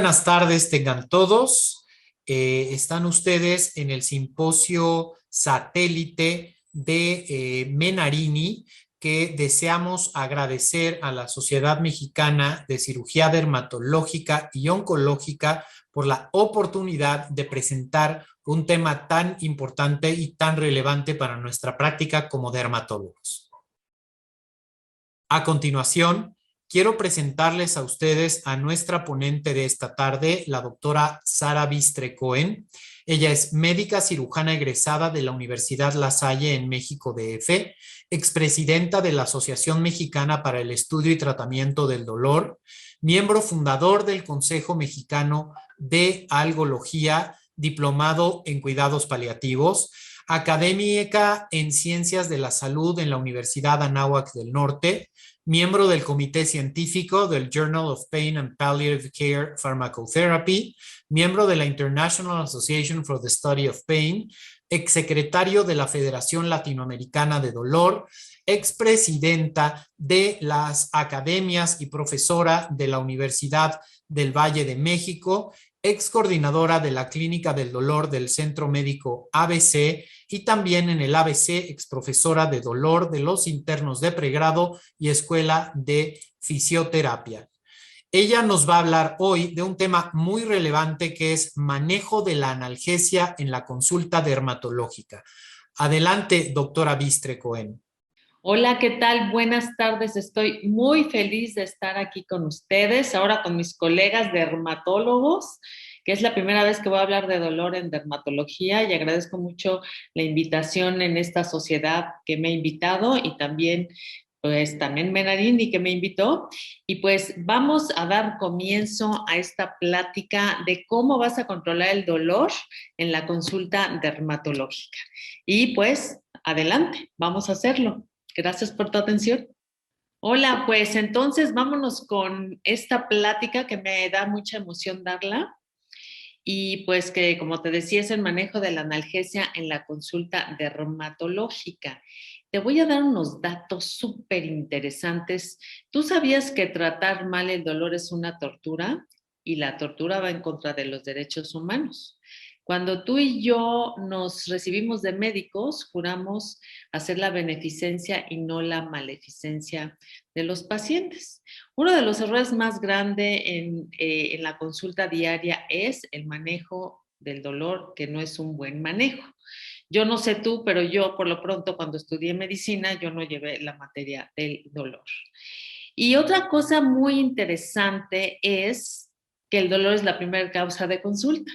buenas tardes tengan todos. Están ustedes en el simposio satélite de Menarini, que deseamos agradecer a la Sociedad Mexicana de Cirugía Dermatológica y Oncológica por la oportunidad de presentar un tema tan importante y tan relevante para nuestra práctica como dermatólogos. A continuación, quiero presentarles a ustedes a nuestra ponente de esta tarde, la doctora Sara Bistre Cohen. Ella es médica cirujana egresada de la Universidad La Salle en México DF, expresidenta de la Asociación Mexicana para el Estudio y Tratamiento del Dolor, miembro fundador del Consejo Mexicano de Algología, diplomado en cuidados paliativos, académica en Ciencias de la Salud en la Universidad Anáhuac del Norte, miembro del Comité Científico del Journal of Pain and Palliative Care Pharmacotherapy, miembro de la International Association for the Study of Pain, exsecretario de la Federación Latinoamericana de Dolor, expresidenta de las academias y profesora de la Universidad del Valle de México, excoordinadora de la Clínica del Dolor del Centro Médico ABC y también en el ABC exprofesora de dolor de los internos de pregrado y Escuela de Fisioterapia. Ella nos va a hablar hoy de un tema muy relevante que es manejo de la analgesia en la consulta dermatológica. Adelante, doctora Bistre Cohen. Hola, ¿qué tal? Buenas tardes. Estoy muy feliz de estar aquí con ustedes, ahora con mis colegas dermatólogos, que es la primera vez que voy a hablar de dolor en dermatología y agradezco mucho la invitación en esta sociedad que me ha invitado y también Menarini que me invitó. Y pues vamos a dar comienzo a esta plática de cómo vas a controlar el dolor en la consulta dermatológica. Y pues adelante, vamos a hacerlo. Gracias por tu atención. Hola, pues entonces vámonos con esta plática que me da mucha emoción darla y pues que, como te decía, es el manejo de la analgesia en la consulta dermatológica. Te voy a dar unos datos súper interesantes. ¿Tú sabías que tratar mal el dolor es una tortura? Y la tortura va en contra de los derechos humanos. Cuando tú y yo nos recibimos de médicos, juramos hacer la beneficencia y no la maleficencia de los pacientes. Uno de los errores más grandes en la consulta diaria es el manejo del dolor, que no es un buen manejo. Yo no sé tú, pero yo por lo pronto cuando estudié medicina, yo no llevé la materia del dolor. Y otra cosa muy interesante es que el dolor es la primera causa de consulta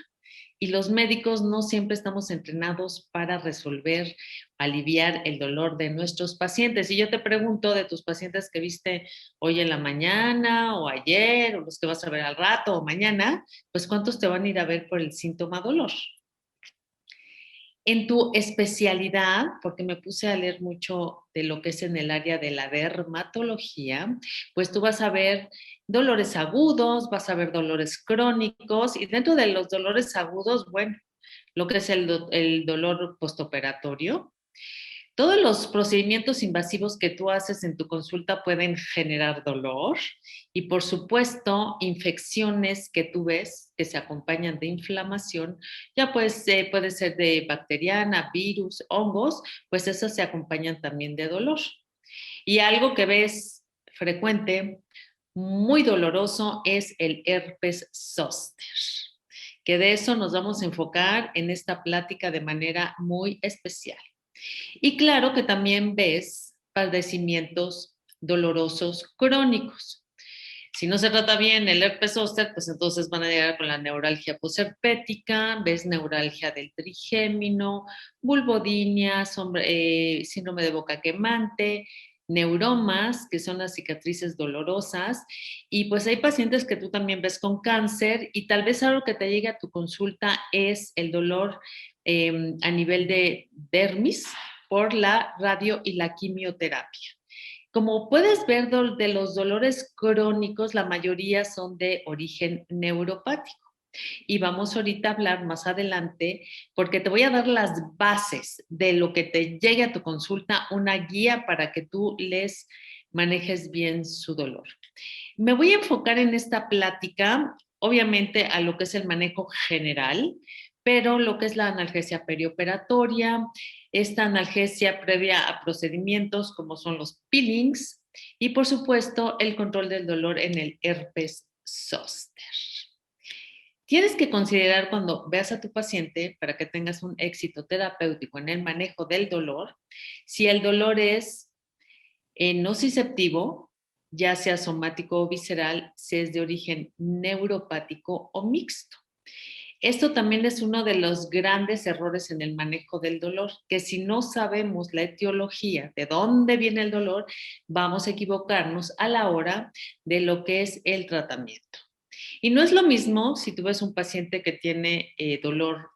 y los médicos no siempre estamos entrenados para resolver, aliviar el dolor de nuestros pacientes. Y yo te pregunto de tus pacientes que viste hoy en la mañana o ayer o los que vas a ver al rato o mañana, pues ¿cuántos te van a ir a ver por el síntoma dolor? En tu especialidad, porque me puse a leer mucho de lo que es en el área de la dermatología, pues tú vas a ver dolores agudos, vas a ver dolores crónicos y dentro de los dolores agudos, bueno, lo que es el dolor postoperatorio. Todos los procedimientos invasivos que tú haces en tu consulta pueden generar dolor y, por supuesto, infecciones que tú ves que se acompañan de inflamación, ya pues puede ser de bacteriana, virus, hongos, pues esas se acompañan también de dolor. Y algo que ves frecuente, muy doloroso, es el herpes zóster, que de eso nos vamos a enfocar en esta plática de manera muy especial. Y claro que también ves padecimientos dolorosos crónicos. Si no se trata bien el herpes zóster, pues entonces van a llegar con la neuralgia posherpética, ves neuralgia del trigémino, vulvodinia, síndrome de boca quemante, neuromas, que son las cicatrices dolorosas, y pues hay pacientes que tú también ves con cáncer y tal vez algo que te llegue a tu consulta es el dolor a nivel de dermis por la radio y la quimioterapia. Como puedes ver, de los dolores crónicos, la mayoría son de origen neuropático. Y vamos ahorita a hablar más adelante, porque te voy a dar las bases de lo que te llegue a tu consulta, una guía para que tú les manejes bien su dolor. Me voy a enfocar en esta plática. obviamente a lo que es el manejo general, pero lo que es la analgesia perioperatoria, esta analgesia previa a procedimientos como son los peelings y por supuesto el control del dolor en el herpes zóster. Tienes que considerar cuando veas a tu paciente para que tengas un éxito terapéutico en el manejo del dolor, si el dolor es nociceptivo, ya sea somático o visceral, si es de origen neuropático o mixto. Esto también es uno de los grandes errores en el manejo del dolor, que si no sabemos la etiología, de dónde viene el dolor, vamos a equivocarnos a la hora de lo que es el tratamiento. Y no es lo mismo si tú ves un paciente que tiene dolor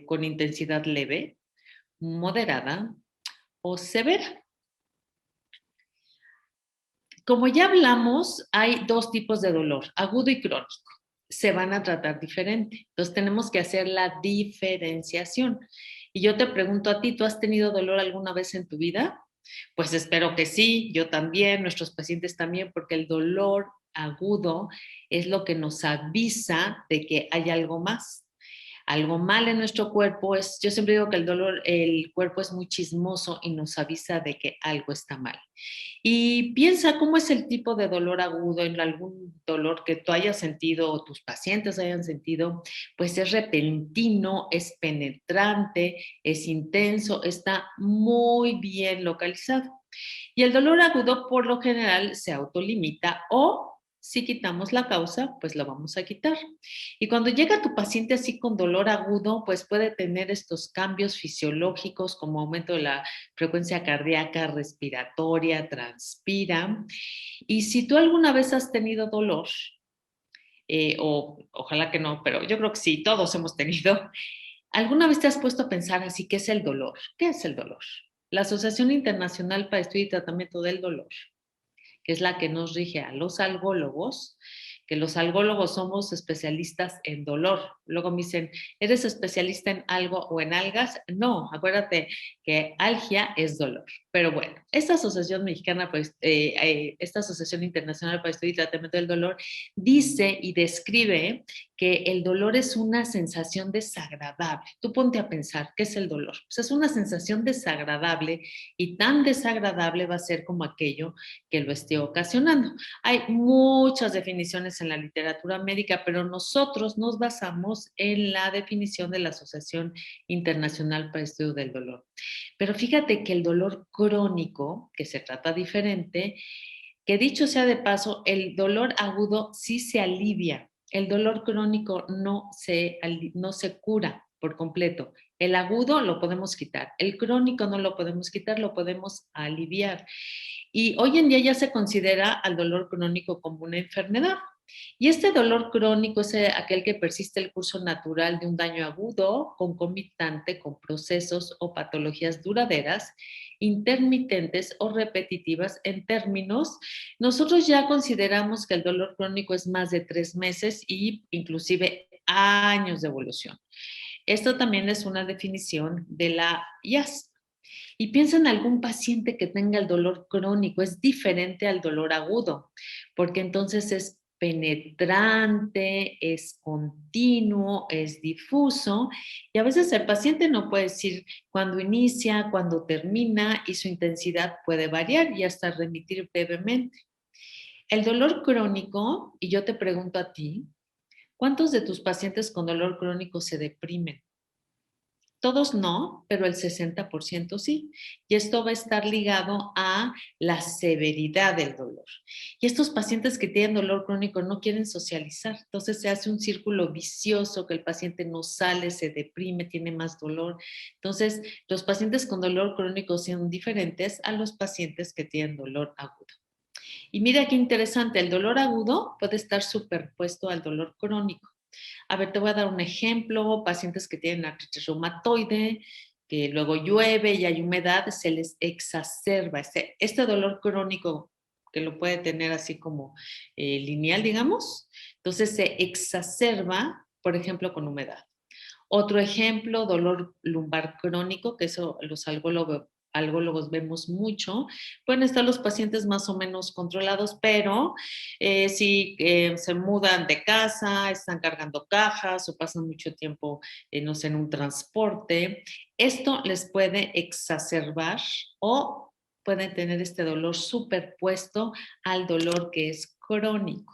con intensidad leve, moderada o severa. Como ya hablamos, hay dos tipos de dolor, agudo y crónico. Se van a tratar diferente. Entonces tenemos que hacer la diferenciación. Y yo te pregunto a ti, ¿tú has tenido dolor alguna vez en tu vida? Pues espero que sí, yo también, nuestros pacientes también, porque el dolor agudo es lo que nos avisa de que hay algo más. Algo mal en nuestro cuerpo es, yo siempre digo que el dolor, el cuerpo es muy chismoso y nos avisa de que algo está mal. Y piensa cómo es el tipo de dolor agudo, en algún dolor que tú hayas sentido o tus pacientes hayan sentido, pues es repentino, es penetrante, es intenso, está muy bien localizado. Y el dolor agudo por lo general se autolimita o si quitamos la causa, pues lo vamos a quitar. Y cuando llega tu paciente así con dolor agudo, pues puede tener estos cambios fisiológicos como aumento de la frecuencia cardíaca, respiratoria, transpira. Y si tú alguna vez has tenido dolor, o ojalá que no, pero yo creo que sí, todos hemos tenido, ¿alguna vez te has puesto a pensar así qué es el dolor? ¿Qué es el dolor? La Asociación Internacional para Estudio y Tratamiento del Dolor, que es la que nos rige a los algólogos, que los algólogos somos especialistas en dolor. Luego me dicen, ¿eres especialista en algo o en algas? No, acuérdate que algia es dolor. Pero bueno, esta asociación mexicana, pues, esta asociación internacional para estudiar y tratamiento del dolor, dice y describe que el dolor es una sensación desagradable. Tú ponte a pensar, ¿qué es el dolor? Pues es una sensación desagradable y tan desagradable va a ser como aquello que lo esté ocasionando. Hay muchas definiciones en la literatura médica, pero nosotros nos basamos en la definición de la Asociación Internacional para el Estudio del Dolor. Pero fíjate que el dolor crónico, que se trata diferente, que dicho sea de paso, el dolor agudo sí se alivia. El dolor crónico no se cura por completo. El agudo lo podemos quitar, el crónico no lo podemos quitar, lo podemos aliviar. Y hoy en día ya se considera al dolor crónico como una enfermedad. Y este dolor crónico es aquel que persiste el curso natural de un daño agudo, concomitante con procesos o patologías duraderas, intermitentes o repetitivas en términos. Nosotros ya consideramos que el dolor crónico es más de 3 meses y inclusive años de evolución. Esto también es una definición de la IAS. Y piensa en algún paciente que tenga el dolor crónico, es diferente al dolor agudo, porque entonces es penetrante, es continuo, es difuso y a veces el paciente no puede decir cuándo inicia, cuándo termina y su intensidad puede variar y hasta remitir brevemente. El dolor crónico, y yo te pregunto a ti, ¿cuántos de tus pacientes con dolor crónico se deprimen? Todos no, pero el 60% sí. Y esto va a estar ligado a la severidad del dolor. Y estos pacientes que tienen dolor crónico no quieren socializar. Entonces se hace un círculo vicioso que el paciente no sale, se deprime, tiene más dolor. Entonces, los pacientes con dolor crónico son diferentes a los pacientes que tienen dolor agudo. Y mira qué interesante, el dolor agudo puede estar superpuesto al dolor crónico. A ver, te voy a dar un ejemplo. Pacientes que tienen artritis reumatoide, que luego llueve y hay humedad, se les exacerba este dolor crónico que lo puede tener así como lineal, digamos. Entonces se exacerba, por ejemplo, con humedad. Otro ejemplo, dolor lumbar crónico, que eso los algólogos vemos mucho, pueden estar los pacientes más o menos controlados, pero si se mudan de casa, están cargando cajas o pasan mucho tiempo, no sé, en un transporte, esto les puede exacerbar o pueden tener este dolor superpuesto al dolor que es crónico.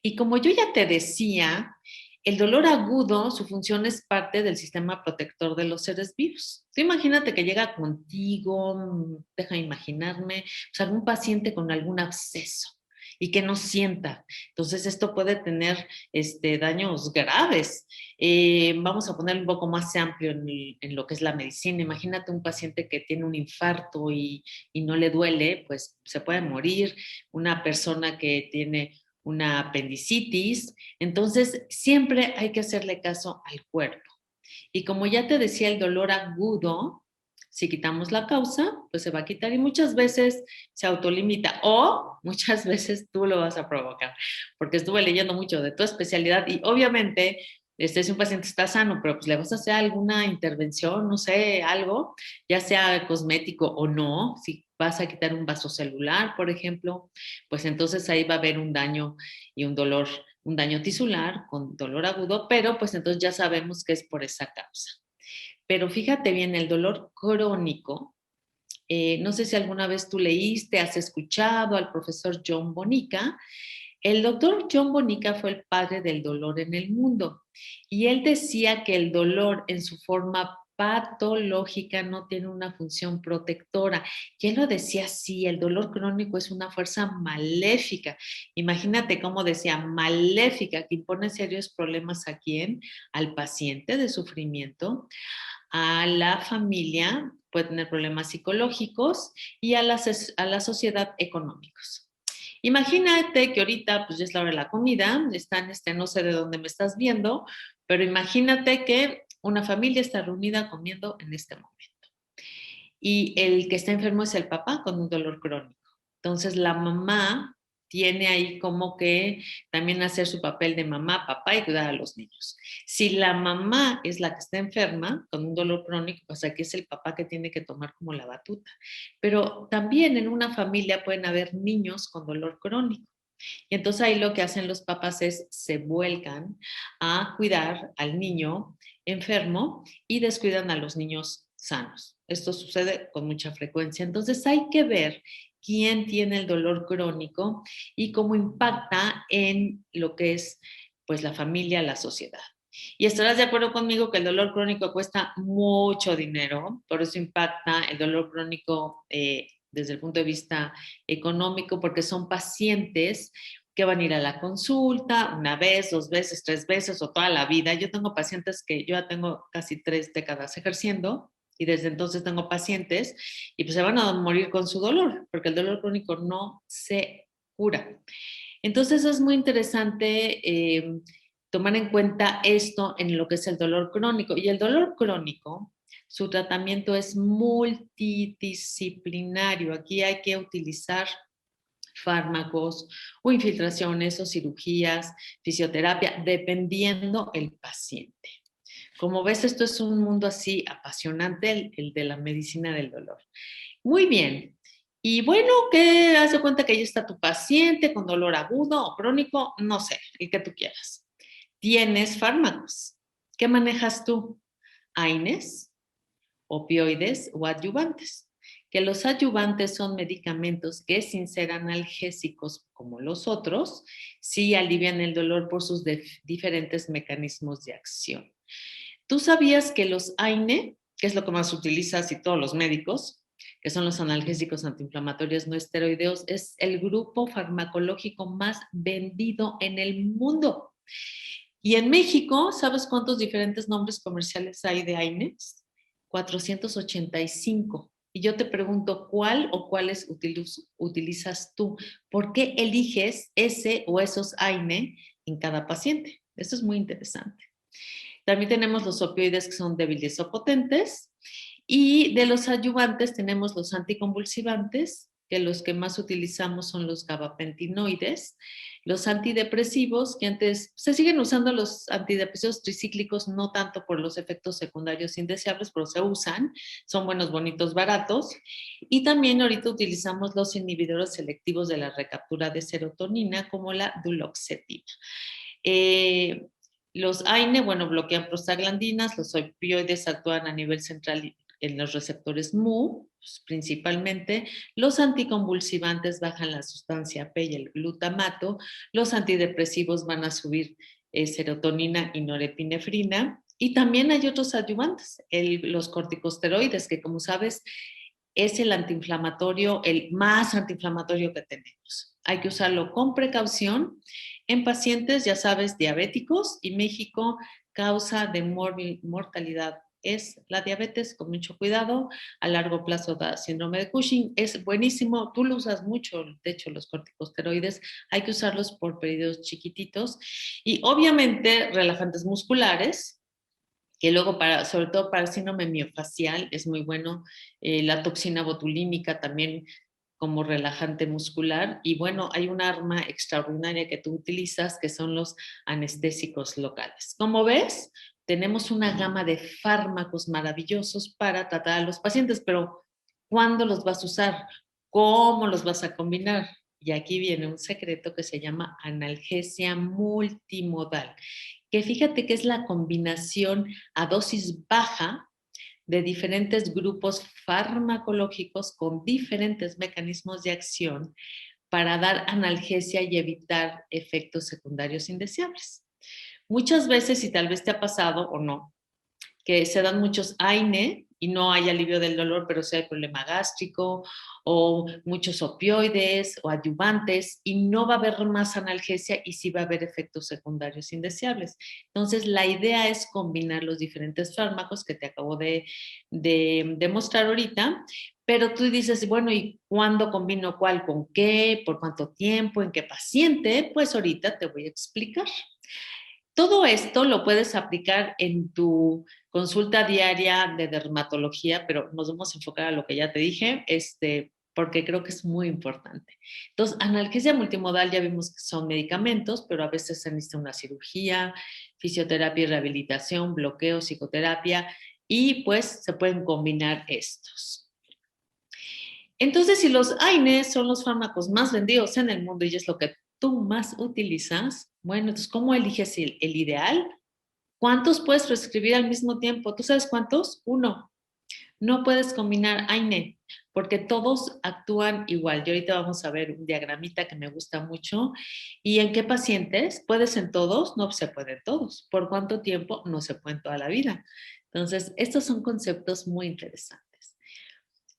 Y como yo ya te decía, el dolor agudo, su función es parte del sistema protector de los seres vivos. Tú imagínate que llega contigo, deja imaginarme, pues algún paciente con algún absceso y que no sienta. Entonces esto puede tener daños graves. Vamos a poner un poco más amplio en lo que es la medicina. Imagínate un paciente que tiene un infarto y no le duele, pues se puede morir. Una persona que tiene una apendicitis. Entonces, siempre hay que hacerle caso al cuerpo. Y como ya te decía, el dolor agudo, si quitamos la causa, pues se va a quitar y muchas veces se autolimita o muchas veces tú lo vas a provocar, porque estuve leyendo mucho de tu especialidad y obviamente si un paciente está sano, pero pues le vas a hacer alguna intervención, no sé, algo, ya sea cosmético o no, si vas a quitar un vaso celular, por ejemplo, pues entonces ahí va a haber un daño y un dolor, un daño tisular con dolor agudo, pero pues entonces ya sabemos que es por esa causa. Pero fíjate bien, el dolor crónico, no sé si alguna vez tú leíste, has escuchado al profesor John Bonica. El doctor John Bonica fue el padre del dolor en el mundo y él decía que el dolor en su forma patológica no tiene una función protectora. Y él lo decía así, el dolor crónico es una fuerza maléfica. Imagínate cómo decía, maléfica, que impone serios problemas a quién, al paciente de sufrimiento, a la familia, puede tener problemas psicológicos y a la sociedad económicos. Imagínate que ahorita pues ya es la hora de la comida, están, no sé de dónde me estás viendo, pero imagínate que una familia está reunida comiendo en este momento. Y el que está enfermo es el papá con un dolor crónico. Entonces la mamá tiene ahí como que también hacer su papel de mamá, papá y cuidar a los niños. Si la mamá es la que está enferma con un dolor crónico, pues aquí es el papá que tiene que tomar como la batuta. Pero también en una familia pueden haber niños con dolor crónico. Y entonces ahí lo que hacen los papás es se vuelcan a cuidar al niño enfermo y descuidan a los niños sanos. Esto sucede con mucha frecuencia. Entonces hay que ver quién tiene el dolor crónico y cómo impacta en lo que es pues la familia, la sociedad. Y estarás de acuerdo conmigo que el dolor crónico cuesta mucho dinero, por eso impacta el dolor crónico desde el punto de vista económico, porque son pacientes que van a ir a la consulta una vez, dos veces, tres veces o toda la vida. Yo tengo pacientes que yo ya tengo casi 3 décadas ejerciendo y desde entonces tengo pacientes y pues se van a morir con su dolor, porque el dolor crónico no se cura. Entonces es muy interesante tomar en cuenta esto en lo que es el dolor crónico. Y el dolor crónico, su tratamiento es multidisciplinario. Aquí hay que utilizar fármacos o infiltraciones o cirugías, fisioterapia, dependiendo el paciente. Como ves, esto es un mundo así apasionante, el de la medicina del dolor. Muy bien. Y bueno, ¿qué hace cuenta que ahí está tu paciente con dolor agudo o crónico? No sé, el que tú quieras. Tienes fármacos. ¿Qué manejas tú? AINES, opioides o adyuvantes. Que los adyuvantes son medicamentos que sin ser analgésicos como los otros, sí alivian el dolor por sus diferentes mecanismos de acción. ¿Tú sabías que los AINE, que es lo que más utilizas y todos los médicos, que son los analgésicos antiinflamatorios no esteroideos, es el grupo farmacológico más vendido en el mundo? Y en México, ¿sabes cuántos diferentes nombres comerciales hay de AINES? 485. Y yo te pregunto, ¿cuál o cuáles utilizas tú? ¿Por qué eliges ese o esos AINE en cada paciente? Esto es muy interesante. También tenemos los opioides que son débiles o potentes. Y de los adyuvantes tenemos los anticonvulsivantes que los que más utilizamos son los gabapentinoides, los antidepresivos, que antes se siguen usando los antidepresivos tricíclicos, no tanto por los efectos secundarios indeseables, pero se usan, son buenos, bonitos, baratos. Y también ahorita utilizamos los inhibidores selectivos de la recaptura de serotonina, como la duloxetina. Eh, los AINE, bueno, bloquean prostaglandinas, los opioides actúan a nivel central en los receptores Mu, pues, principalmente. Los anticonvulsivantes bajan la sustancia P y el glutamato. Los antidepresivos van a subir serotonina y norepinefrina. Y también hay otros adyuvantes, los corticosteroides, que como sabes es el antiinflamatorio, el más antiinflamatorio que tenemos. Hay que usarlo con precaución en pacientes, ya sabes, diabéticos, y México, causa de mortalidad es la diabetes, con mucho cuidado. A largo plazo da síndrome de Cushing. Es buenísimo, tú lo usas mucho, de hecho los corticosteroides hay que usarlos por periodos chiquititos, y obviamente relajantes musculares, que luego sobre todo para el síndrome miofacial es muy bueno. La toxina botulínica también como relajante muscular. Y bueno, hay un arma extraordinaria que tú utilizas, que son los anestésicos locales. Como ves, tenemos una gama de fármacos maravillosos para tratar a los pacientes, pero ¿cuándo los vas a usar? ¿Cómo los vas a combinar? Y aquí viene un secreto que se llama analgesia multimodal, que fíjate que es la combinación a dosis baja de diferentes grupos farmacológicos con diferentes mecanismos de acción para dar analgesia y evitar efectos secundarios indeseables. Muchas veces, y tal vez te ha pasado o no, que se dan muchos AINE y no hay alivio del dolor, pero sí hay problema gástrico, o muchos opioides o adyuvantes, y no va a haber más analgesia y sí va a haber efectos secundarios indeseables. Entonces, la idea es combinar los diferentes fármacos que te acabo de mostrar ahorita, pero tú dices, bueno, ¿y cuándo combino cuál con qué? ¿Por cuánto tiempo? ¿En qué paciente? Pues ahorita te voy a explicar. Todo esto lo puedes aplicar en tu consulta diaria de dermatología, pero nos vamos a enfocar a lo que ya te dije, porque creo que es muy importante. Entonces, analgesia multimodal ya vimos que son medicamentos, pero a veces se necesita una cirugía, fisioterapia y rehabilitación, bloqueo, psicoterapia, y pues se pueden combinar estos. Entonces, si los AINES son los fármacos más vendidos en el mundo y es lo que tú más utilizas, bueno, entonces, ¿cómo eliges el ideal? ¿Cuántos puedes prescribir al mismo tiempo? ¿Tú sabes cuántos? Uno. No puedes combinar AINE porque todos actúan igual. Y ahorita vamos a ver un diagramita que me gusta mucho. ¿Y en qué pacientes? ¿Puedes en todos? No se puede en todos. ¿Por cuánto tiempo? No se puede en toda la vida. Entonces, estos son conceptos muy interesantes.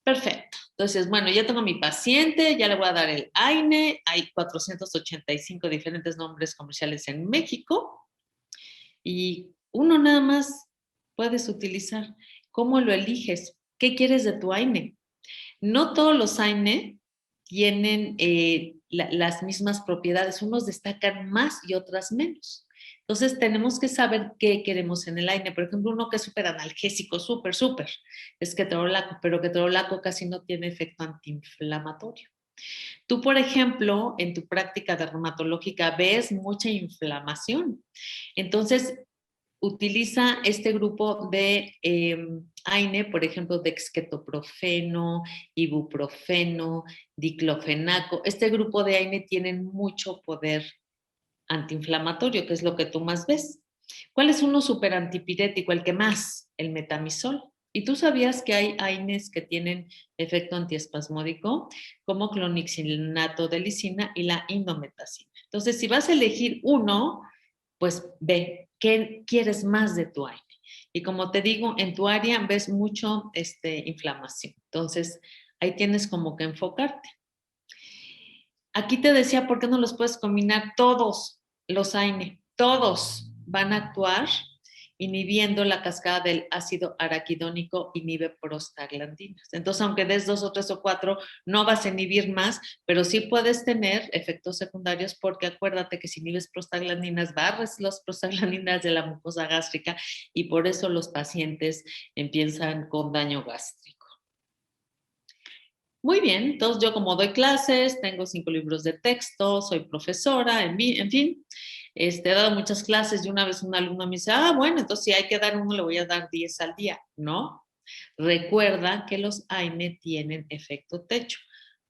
Perfecto. Entonces, bueno, ya tengo mi paciente, ya le voy a dar el AINE. Hay 485 diferentes nombres comerciales en México y uno nada más puedes utilizar. ¿Cómo lo eliges? ¿Qué quieres de tu AINE? No todos los AINE tienen las mismas propiedades. Unos destacan más y otras menos. Entonces tenemos que saber qué queremos en el AINE. Por ejemplo, uno que es súper analgésico, súper, es ketorolaco, pero ketorolaco casi no tiene efecto antiinflamatorio. Tú, por ejemplo, en tu práctica dermatológica ves mucha inflamación. Entonces, utiliza este grupo de AINE, por ejemplo, dexketoprofeno, ibuprofeno, diclofenaco. Este grupo de AINE tienen mucho poder antiinflamatorio, que es lo que tú más ves. ¿Cuál es uno súper antipirético? El que más, el metamizol. ¿Y tú sabías que hay AINES que tienen efecto antiespasmódico, como clonixinato de lisina y la indometacina? Entonces, si vas a elegir uno, pues ve qué quieres más de tu AINE. Y como te digo, en tu área ves mucho inflamación. Entonces, ahí tienes como que enfocarte. Aquí te decía, ¿por qué no los puedes combinar todos los AINE? Todos van a actuar inhibiendo la cascada del ácido araquidónico, inhibe prostaglandinas. Entonces, aunque des 2 o 3 o 4, no vas a inhibir más, pero sí puedes tener efectos secundarios porque acuérdate que si inhibes prostaglandinas, barres las prostaglandinas de la mucosa gástrica y por eso los pacientes empiezan con daño gástrico. Muy bien, entonces yo como doy clases, tengo 5 libros de texto, soy profesora, en fin, he dado muchas clases y una vez un alumno me dice, ah, bueno, entonces si hay que dar uno, le voy a dar 10 al día. No, recuerda que los AINE tienen efecto techo.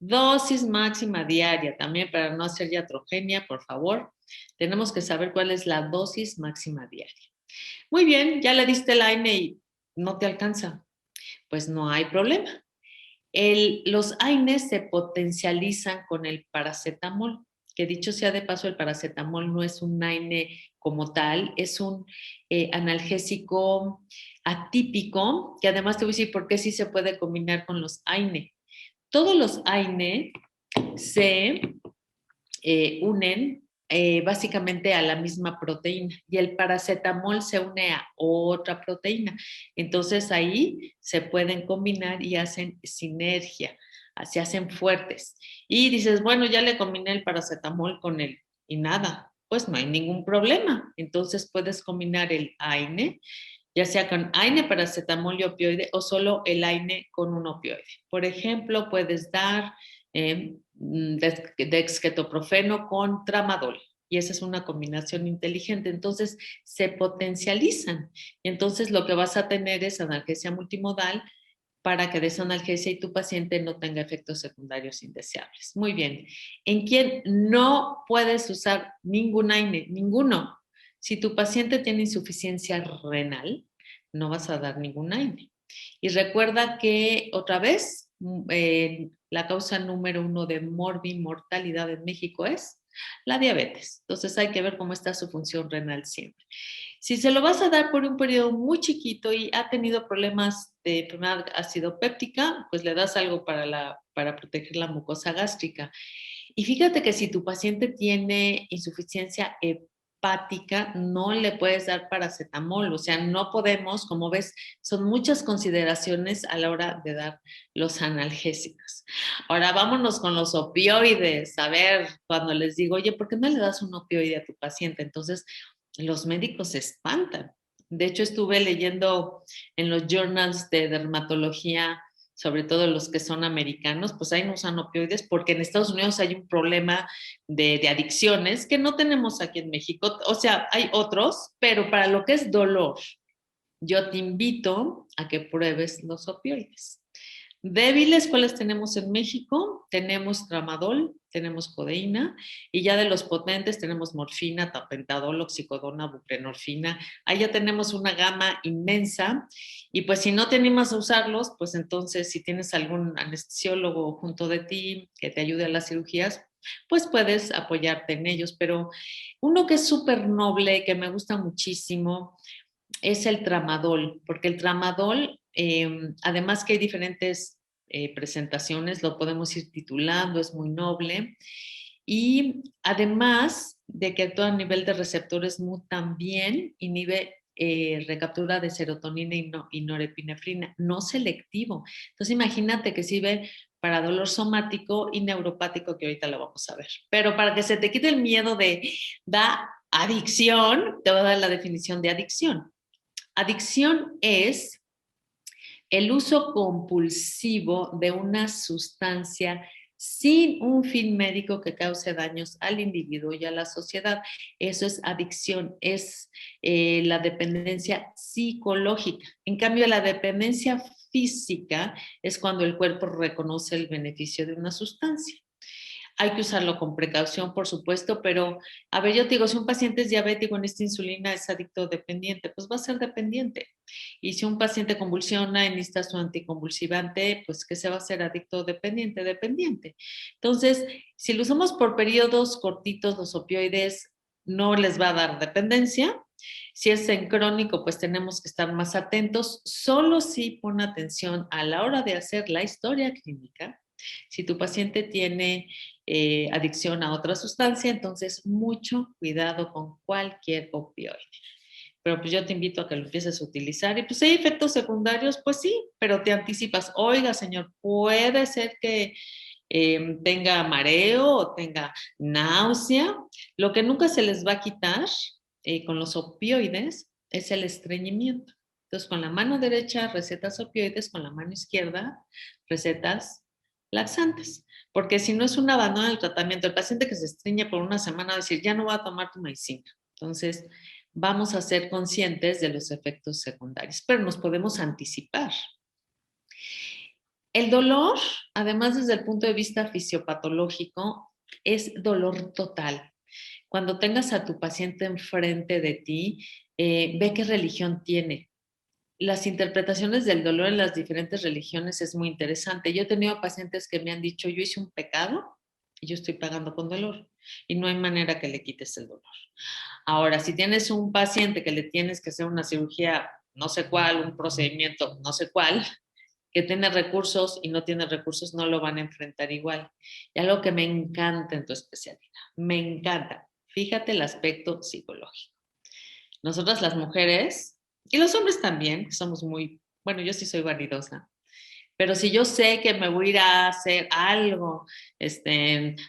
Dosis máxima diaria, también para no hacer iatrogenia, por favor, tenemos que saber cuál es la dosis máxima diaria. Muy bien, ya le diste el AINE y no te alcanza, pues no hay problema. Los AINES se potencializan con el paracetamol, que dicho sea de paso, el paracetamol no es un AINE como tal, es un analgésico atípico, que además te voy a decir por qué sí se puede combinar con los AINE. Todos los AINE se unen básicamente a la misma proteína y el paracetamol se une a otra proteína. Entonces ahí se pueden combinar y hacen sinergia, se hacen fuertes. Y dices, bueno, ya le combiné el paracetamol con él y nada, pues no hay ningún problema. Entonces puedes combinar el AINE, ya sea con AINE, paracetamol y opioide o solo el AINE con un opioide. Por ejemplo, puedes dar dexketoprofeno con tramadol. Y esa es una combinación inteligente. Entonces, se potencializan. Y entonces, lo que vas a tener es analgesia multimodal para que des analgesia y tu paciente no tenga efectos secundarios indeseables. Muy bien. ¿En quién no puedes usar ningún AINE? Ninguno. Si tu paciente tiene insuficiencia renal, no vas a dar ningún AINE. Y recuerda que otra vez, la causa número 1 de morbimortalidad en México es la diabetes. Entonces hay que ver cómo está su función renal siempre. Si se lo vas a dar por un periodo muy chiquito y ha tenido problemas de enfermedad ácido péptica, pues le das algo para proteger la mucosa gástrica. Y fíjate que si tu paciente tiene insuficiencia hepática, no le puedes dar paracetamol, o sea, no podemos, como ves, son muchas consideraciones a la hora de dar los analgésicos. Ahora vámonos con los opioides, a ver, cuando les digo, oye, ¿por qué no le das un opioide a tu paciente? Entonces, los médicos se espantan. De hecho, estuve leyendo en los journals de dermatología, sobre todo los que son americanos, pues ahí no usan opioides porque en Estados Unidos hay un problema de adicciones que no tenemos aquí en México. O sea, hay otros, pero para lo que es dolor, yo te invito a que pruebes los opioides. Débiles, ¿cuáles tenemos en México? Tenemos tramadol, tenemos codeína, y ya de los potentes tenemos morfina, tapentadol, oxicodona, buprenorfina. Ahí ya tenemos una gama inmensa, y pues si no te animas a usarlos, pues entonces si tienes algún anestesiólogo junto de ti que te ayude a las cirugías, pues puedes apoyarte en ellos. Pero uno que es súper noble, que me gusta muchísimo, es el tramadol, porque el tramadol, además que hay diferentes presentaciones, lo podemos ir titulando, es muy noble. Y además de que actúa a nivel de receptores MU, también inhibe recaptura de serotonina y norepinefrina, no selectivo. Entonces imagínate que sirve para dolor somático y neuropático, que ahorita lo vamos a ver. Pero para que se te quite el miedo de da adicción, te voy a dar la definición de adicción. Adicción es el uso compulsivo de una sustancia sin un fin médico que cause daños al individuo y a la sociedad. Eso es adicción, es la dependencia psicológica. En cambio, la dependencia física es cuando el cuerpo reconoce el beneficio de una sustancia. Hay que usarlo con precaución, por supuesto, pero a ver, yo te digo, si un paciente es diabético en esta insulina es adicto dependiente, pues va a ser dependiente. Y si un paciente convulsiona y necesita su anticonvulsivante, pues ¿qué se va a hacer adicto dependiente? Dependiente. Entonces, si lo usamos por periodos cortitos, los opioides no les va a dar dependencia. Si es en crónico, pues tenemos que estar más atentos. Solo si pon atención a la hora de hacer la historia clínica. Si tu paciente tiene adicción a otra sustancia, entonces mucho cuidado con cualquier opioide. Pero pues yo te invito a que lo empieces a utilizar y pues si hay efectos secundarios, pues sí, pero te anticipas, oiga señor, puede ser que tenga mareo o tenga náusea. Lo que nunca se les va a quitar con los opioides es el estreñimiento. Entonces, con la mano derecha recetas opioides, con la mano izquierda recetas laxantes, porque si no es un abandono del tratamiento, el paciente que se estriñe por una semana va a decir, ya no va a tomar tu medicina. Entonces, vamos a ser conscientes de los efectos secundarios, pero nos podemos anticipar. El dolor, además desde el punto de vista fisiopatológico, es dolor total. Cuando tengas a tu paciente enfrente de ti, ve qué religión tiene. Las interpretaciones del dolor en las diferentes religiones es muy interesante. Yo he tenido pacientes que me han dicho, yo hice un pecado y yo estoy pagando con dolor y no hay manera que le quites el dolor. Ahora, si tienes un paciente que le tienes que hacer una cirugía, no sé cuál, un procedimiento, no sé cuál, que tiene recursos y no tiene recursos, no lo van a enfrentar igual. Y algo que me encanta en tu especialidad, me encanta. Fíjate el aspecto psicológico. Nosotras las mujeres, y los hombres también, que somos muy, bueno, yo sí soy vanidosa, pero si yo sé que me voy a ir a hacer algo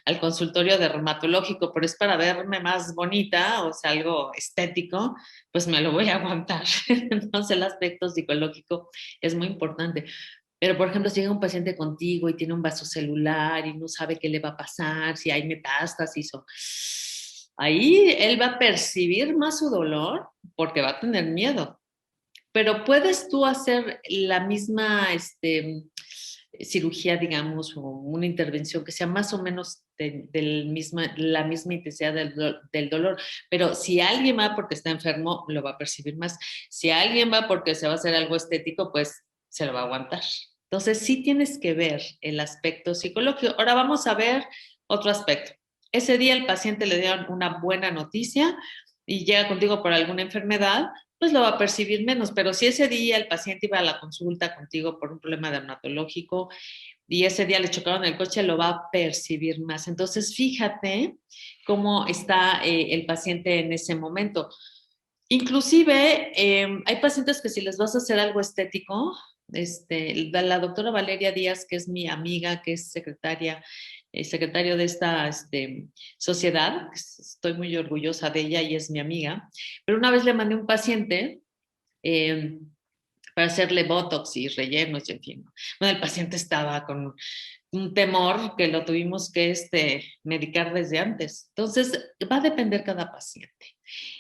al consultorio dermatológico, pero es para verme más bonita, o sea, algo estético, pues me lo voy a aguantar. Entonces el aspecto psicológico es muy importante. Pero, por ejemplo, si llega un paciente contigo y tiene un vaso celular y no sabe qué le va a pasar, si hay metástasis o... Ahí él va a percibir más su dolor porque va a tener miedo. Pero puedes tú hacer la misma cirugía, digamos, o una intervención que sea más o menos la misma intensidad del dolor. Pero si alguien va porque está enfermo, lo va a percibir más. Si alguien va porque se va a hacer algo estético, pues se lo va a aguantar. Entonces, sí tienes que ver el aspecto psicológico. Ahora vamos a ver otro aspecto. Ese día el paciente le dieron una buena noticia y llega contigo por alguna enfermedad, pues lo va a percibir menos. Pero si ese día el paciente iba a la consulta contigo por un problema dermatológico y ese día le chocaron el coche, lo va a percibir más. Entonces, fíjate cómo está el paciente en ese momento. Inclusive, hay pacientes que si les vas a hacer algo estético, la doctora Valeria Díaz, que es mi amiga, que es secretario de esta sociedad, estoy muy orgullosa de ella y es mi amiga, pero una vez le mandé un paciente eh, para hacerle botox y rellenos y en fin. Bueno, el paciente estaba con un temor que lo tuvimos que medicar desde antes. Entonces, va a depender cada paciente.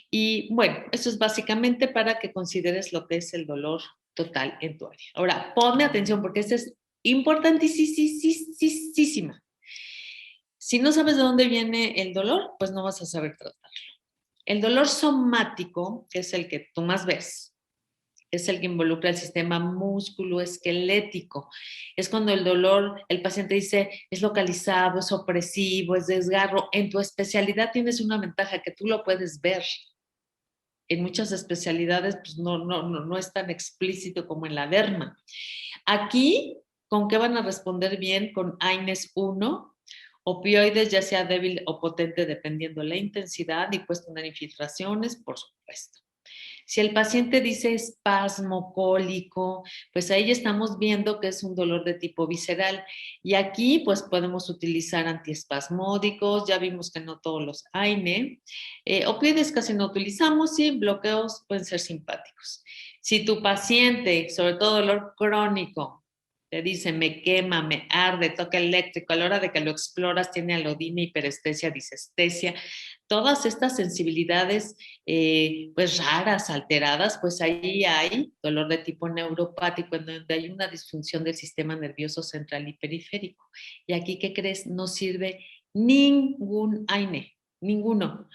Y bueno, eso es básicamente para que consideres lo que es el dolor total en tu área. Ahora, ponme atención porque esta es importantísima. Si no sabes de dónde viene el dolor, pues no vas a saber tratarlo. El dolor somático, que es el que tú más ves, es el que involucra el sistema músculo-esquelético. Es cuando el dolor, el paciente dice, es localizado, es opresivo, es desgarro. En tu especialidad tienes una ventaja que tú lo puedes ver. En muchas especialidades pues no es tan explícito como en la derma. Aquí, ¿con qué van a responder bien? Con AINES 1, opioides, ya sea débil o potente, dependiendo la intensidad, y puedes tener infiltraciones, por supuesto. Si el paciente dice espasmo cólico, pues ahí estamos viendo que es un dolor de tipo visceral. Y aquí pues podemos utilizar antiespasmódicos, ya vimos que no todos los AINE. Opioides casi no utilizamos y bloqueos pueden ser simpáticos. Si tu paciente, sobre todo dolor crónico, te dice me quema, me arde, toca eléctrico, a la hora de que lo exploras tiene alodina, hiperestesia, disestesia, todas estas sensibilidades pues raras, alteradas, pues ahí hay dolor de tipo neuropático, en donde hay una disfunción del sistema nervioso central y periférico. Y aquí, ¿qué crees? No sirve ningún AINE, ninguno.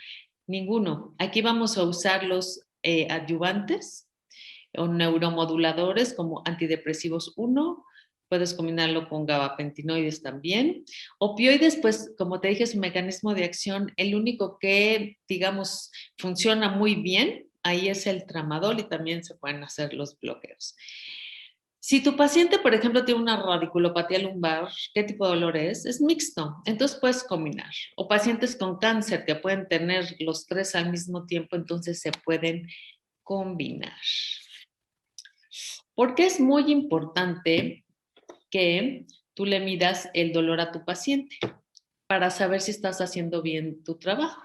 Aquí vamos a usar los adyuvantes o neuromoduladores como antidepresivos 1, puedes combinarlo con gabapentinoides también. Opioides, pues como te dije, es un mecanismo de acción, el único que, digamos, funciona muy bien, ahí es el tramadol y también se pueden hacer los bloqueos. Si tu paciente, por ejemplo, tiene una radiculopatía lumbar, ¿qué tipo de dolor es? Es mixto, entonces puedes combinar. O pacientes con cáncer que pueden tener los tres al mismo tiempo, entonces se pueden combinar. Porque es muy importante que tú le midas el dolor a tu paciente para saber si estás haciendo bien tu trabajo.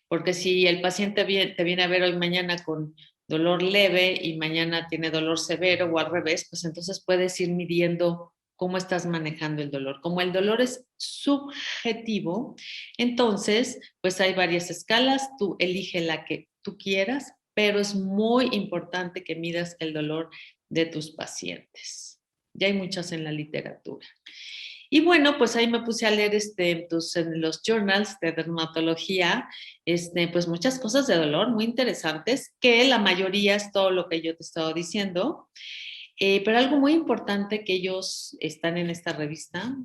Porque si el paciente te viene a ver hoy mañana con dolor leve y mañana tiene dolor severo o al revés, pues entonces puedes ir midiendo cómo estás manejando el dolor. Como el dolor es subjetivo, entonces, pues hay varias escalas, tú elige la que tú quieras, pero es muy importante que midas el dolor de tus pacientes. Ya hay muchas en la literatura. Y bueno, pues ahí me puse a leer en los journals de dermatología, pues muchas cosas de dolor muy interesantes, que la mayoría es todo lo que yo te estaba diciendo. Pero algo muy importante que ellos están en esta revista,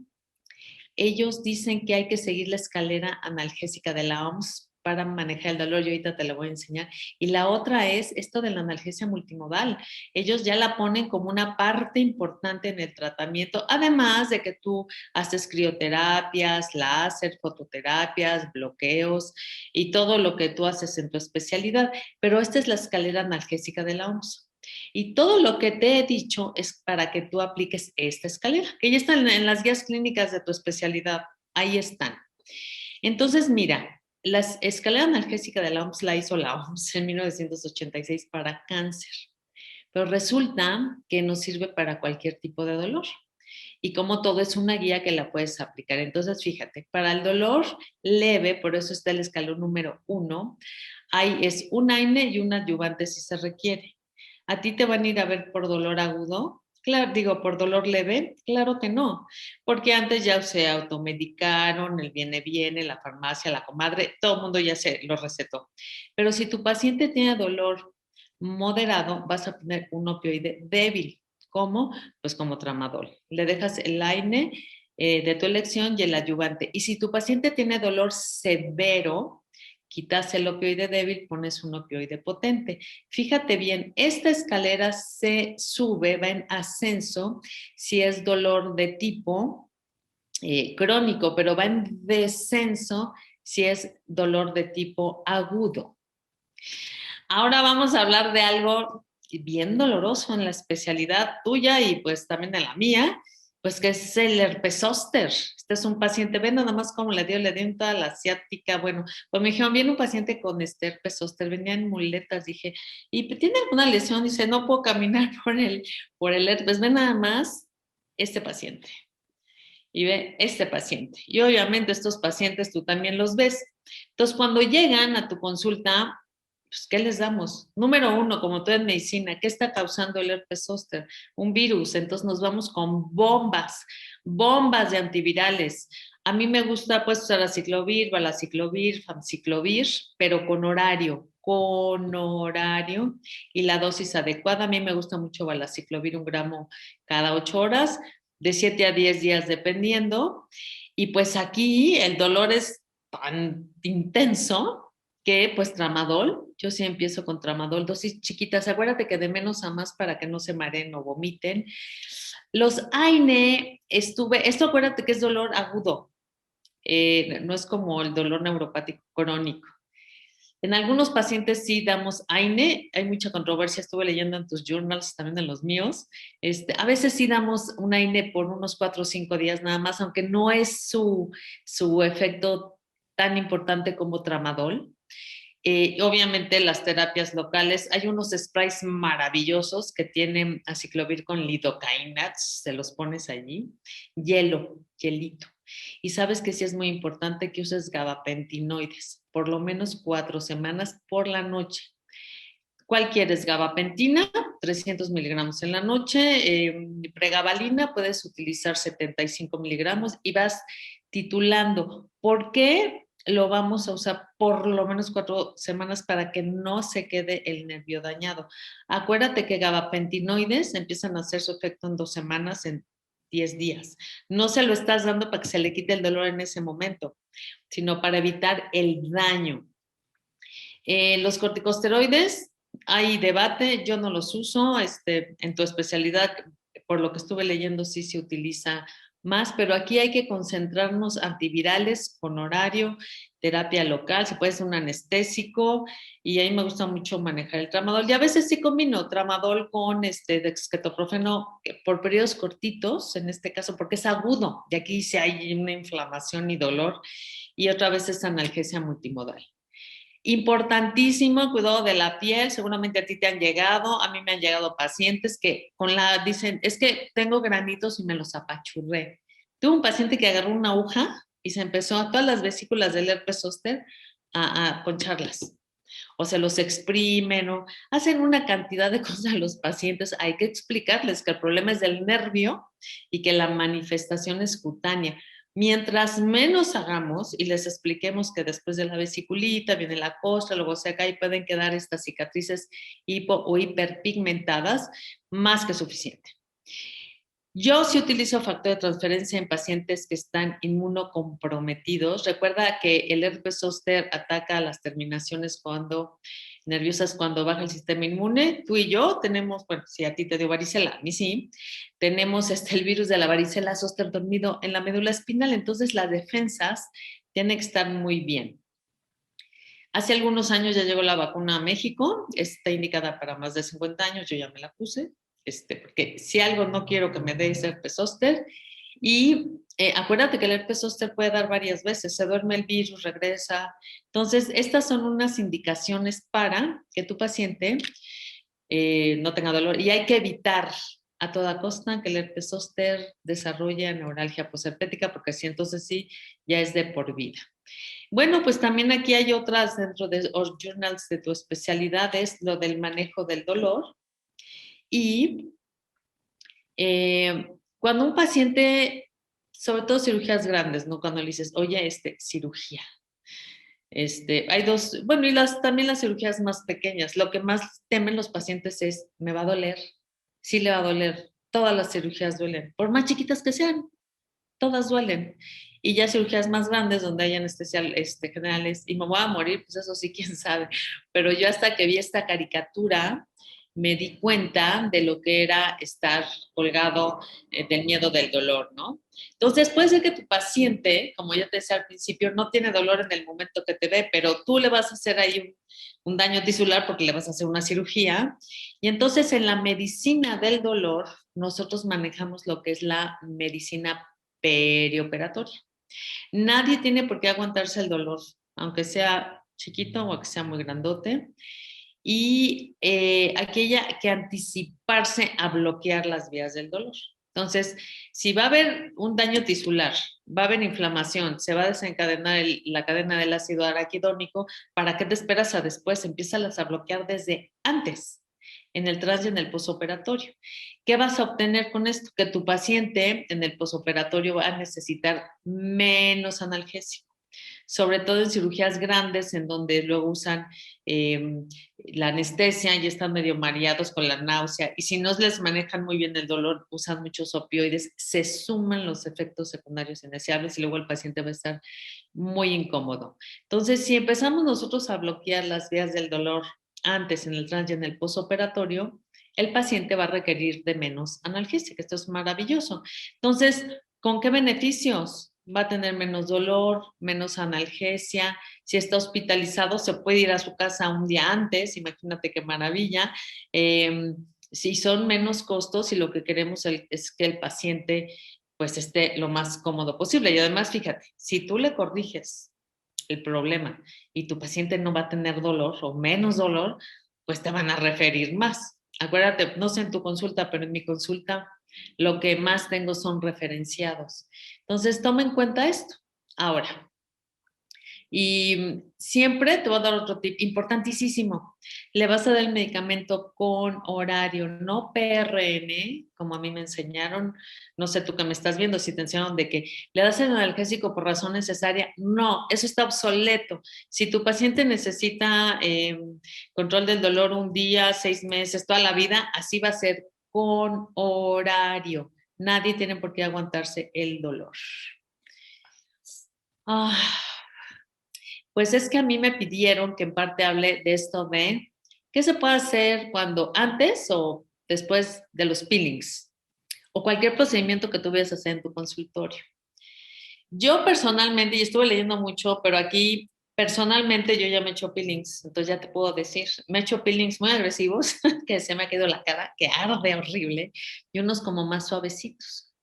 ellos dicen que hay que seguir la escalera analgésica de la OMS para manejar el dolor. Yo ahorita te la voy a enseñar. Y la otra es esto de la analgesia multimodal. Ellos ya la ponen como una parte importante en el tratamiento, además de que tú haces crioterapias, láser, fototerapias, bloqueos y todo lo que tú haces en tu especialidad. Pero esta es la escalera analgésica de la OMS. Y todo lo que te he dicho es para que tú apliques esta escalera, que ya están en las guías clínicas de tu especialidad. Ahí están. Entonces, mira, la escalera analgésica de la OMS la hizo la OMS en 1986 para cáncer, pero resulta que no sirve para cualquier tipo de dolor. Y como todo es una guía que la puedes aplicar. Entonces, fíjate, para el dolor leve, por eso está el escalón número 1, es un AINE y un adyuvante si se requiere. ¿A ti te van a ir a ver por dolor agudo? Claro, digo, por dolor leve, claro que no, porque antes ya se automedicaron, el viene, la farmacia, la comadre, todo el mundo ya se lo recetó. Pero si tu paciente tiene dolor moderado, vas a poner un opioide débil. ¿Cómo? Pues como tramadol. Le dejas el AINE de tu elección y el adyuvante. Y si tu paciente tiene dolor severo, quitas el opioide débil, pones un opioide potente. Fíjate bien, esta escalera se sube, va en ascenso si es dolor de tipo crónico, pero va en descenso si es dolor de tipo agudo. Ahora vamos a hablar de algo bien doloroso en la especialidad tuya y pues también en la mía, pues que es el herpes zóster. Este es un paciente, ven nada más cómo le dio en toda la asiática. Bueno, pues me dijeron, viene un paciente con este herpes zóster, venía en muletas, dije, ¿y tiene alguna lesión? Dice, no puedo caminar por el herpes. Ven nada más este paciente y ve este paciente. Y obviamente estos pacientes tú también los ves. Entonces, cuando llegan a tu consulta, pues, ¿qué les damos? Número uno, como tú en medicina, ¿qué está causando el herpes zóster? Un virus. Entonces nos vamos con bombas de antivirales. A mí me gusta pues usar aciclovir, valaciclovir, famciclovir, pero con horario y la dosis adecuada. A mí me gusta mucho valaciclovir, 1 gramo cada 8 horas, de 7 a 10 días dependiendo. Y pues aquí el dolor es tan intenso que pues tramadol, yo sí empiezo con tramadol, dosis chiquitas, acuérdate que de menos a más para que no se mareen o vomiten. Los AINE, esto acuérdate que es dolor agudo, no es como el dolor neuropático crónico. En algunos pacientes sí damos AINE, hay mucha controversia, estuve leyendo en tus journals, también en los míos. A veces sí damos un AINE por unos 4 o 5 días nada más, aunque no es su efecto tan importante como tramadol. Obviamente las terapias locales, hay unos sprays maravillosos que tienen aciclovir con lidocaína, se los pones allí, hielito. Y sabes que sí es muy importante que uses gabapentinoides, por lo menos 4 semanas por la noche. ¿Cuál quieres? Gabapentina, 300 miligramos en la noche. Pregabalina, puedes utilizar 75 miligramos y vas titulando. ¿Por qué lo vamos a usar por lo menos 4 semanas para que no se quede el nervio dañado? Acuérdate que gabapentinoides empiezan a hacer su efecto en 2 semanas, en 10 días. No se lo estás dando para que se le quite el dolor en ese momento, sino para evitar el daño. Los corticosteroides, hay debate, yo no los uso, en tu especialidad, por lo que estuve leyendo, sí se utiliza más, pero aquí hay que concentrarnos antivirales con horario, terapia local, se puede hacer un anestésico y ahí me gusta mucho manejar el tramadol. Y a veces sí combino tramadol con dexketoprofeno por periodos cortitos, en este caso porque es agudo y aquí sí hay una inflamación y dolor y otra vez es analgesia multimodal. Importantísimo, cuidado de la piel. Seguramente a ti te han llegado, a mí me han llegado pacientes que dicen, es que tengo granitos y me los apachurré. Tuve un paciente que agarró una aguja y se empezó a todas las vesículas del herpes zóster a poncharlas. O se los exprimen o hacen una cantidad de cosas a los pacientes. Hay que explicarles que el problema es del nervio y que la manifestación es cutánea. Mientras menos hagamos y les expliquemos que después de la vesiculita viene la costra, luego seca y pueden quedar estas cicatrices hipo o hiperpigmentadas, más que suficiente. Yo sí utilizo factor de transferencia en pacientes que están inmunocomprometidos. Recuerda que el herpes zóster ataca a las terminaciones nerviosas cuando baja el sistema inmune. Tú y yo tenemos, bueno, si a ti te dio varicela, a mí sí, tenemos el virus de la varicela zóster dormido en la médula espinal, entonces las defensas tienen que estar muy bien. Hace algunos años ya llegó la vacuna a México, está indicada para más de 50 años, yo ya me la puse, porque si algo no quiero que me dé es herpes zóster. Y acuérdate que el herpes zóster puede dar varias veces, se duerme el virus, regresa. Entonces, estas son unas indicaciones para que tu paciente no tenga dolor. Y hay que evitar a toda costa que el herpes zóster desarrolle neuralgia posherpética, porque si entonces sí, ya es de por vida. Bueno, pues también aquí hay otras dentro de los journals de tu especialidad, es lo del manejo del dolor. Y cuando un paciente, sobre todo cirugías grandes, ¿no? Cuando le dices, oye, cirugía. Hay dos, bueno, y también las cirugías más pequeñas. Lo que más temen los pacientes es, ¿me va a doler? Sí le va a doler. Todas las cirugías duelen, por más chiquitas que sean, todas duelen. Y ya cirugías más grandes donde hay anestesia generales y me voy a morir, pues eso sí, quién sabe. Pero yo hasta que vi esta caricatura me di cuenta de lo que era estar colgado del miedo del dolor, ¿no? Entonces puede ser que tu paciente, como ya te decía al principio, no tiene dolor en el momento que te ve, pero tú le vas a hacer ahí un daño tisular porque le vas a hacer una cirugía. Y entonces en la medicina del dolor, nosotros manejamos lo que es la medicina perioperatoria. Nadie tiene por qué aguantarse el dolor, aunque sea chiquito o que sea muy grandote. Y aquella que anticiparse a bloquear las vías del dolor. Entonces, si va a haber un daño tisular, va a haber inflamación, se va a desencadenar la cadena del ácido araquidónico, ¿para qué te esperas a después? Empiézalas a bloquear desde antes, en el trans y en el posoperatorio. ¿Qué vas a obtener con esto? Que tu paciente en el posoperatorio va a necesitar menos analgésico, sobre todo en cirugías grandes en donde luego usan la anestesia y están medio mareados con la náusea, y si no les manejan muy bien el dolor, usan muchos opioides, se suman los efectos secundarios indeseables y luego el paciente va a estar muy incómodo. Entonces, si empezamos nosotros a bloquear las vías del dolor antes en el trans y en el posoperatorio, el paciente va a requerir de menos analgesia, que esto es maravilloso. Entonces, ¿con qué beneficios? Va a tener menos dolor, menos analgesia. Si está hospitalizado, se puede ir a su casa un día antes, imagínate qué maravilla. Si son menos costos y lo que queremos es que el paciente pues esté lo más cómodo posible. Y además, fíjate, si tú le corriges el problema y tu paciente no va a tener dolor o menos dolor, pues te van a referir más. Acuérdate, no sé en tu consulta, pero en mi consulta lo que más tengo son referenciados. Entonces, toma en cuenta esto. Ahora, y siempre te voy a dar otro tip importantísimo. Le vas a dar el medicamento con horario, no PRN, como a mí me enseñaron. No sé tú que me estás viendo, si te enseñaron de que le das el analgésico por razón necesaria. No, eso está obsoleto. Si tu paciente necesita control del dolor un día, 6 meses, toda la vida, así va a ser con horario. Nadie tiene por qué aguantarse el dolor. Ah. Pues es que a mí me pidieron que en parte hable de esto de qué se puede hacer cuando antes o después de los peelings o cualquier procedimiento que tú vayas a hacer en tu consultorio. Yo personalmente, y estuve leyendo mucho, pero aquí personalmente yo ya me he hecho peelings, entonces ya te puedo decir, me he hecho peelings muy agresivos, que se me ha quedado la cara, que arde horrible, y unos como más suavecitos.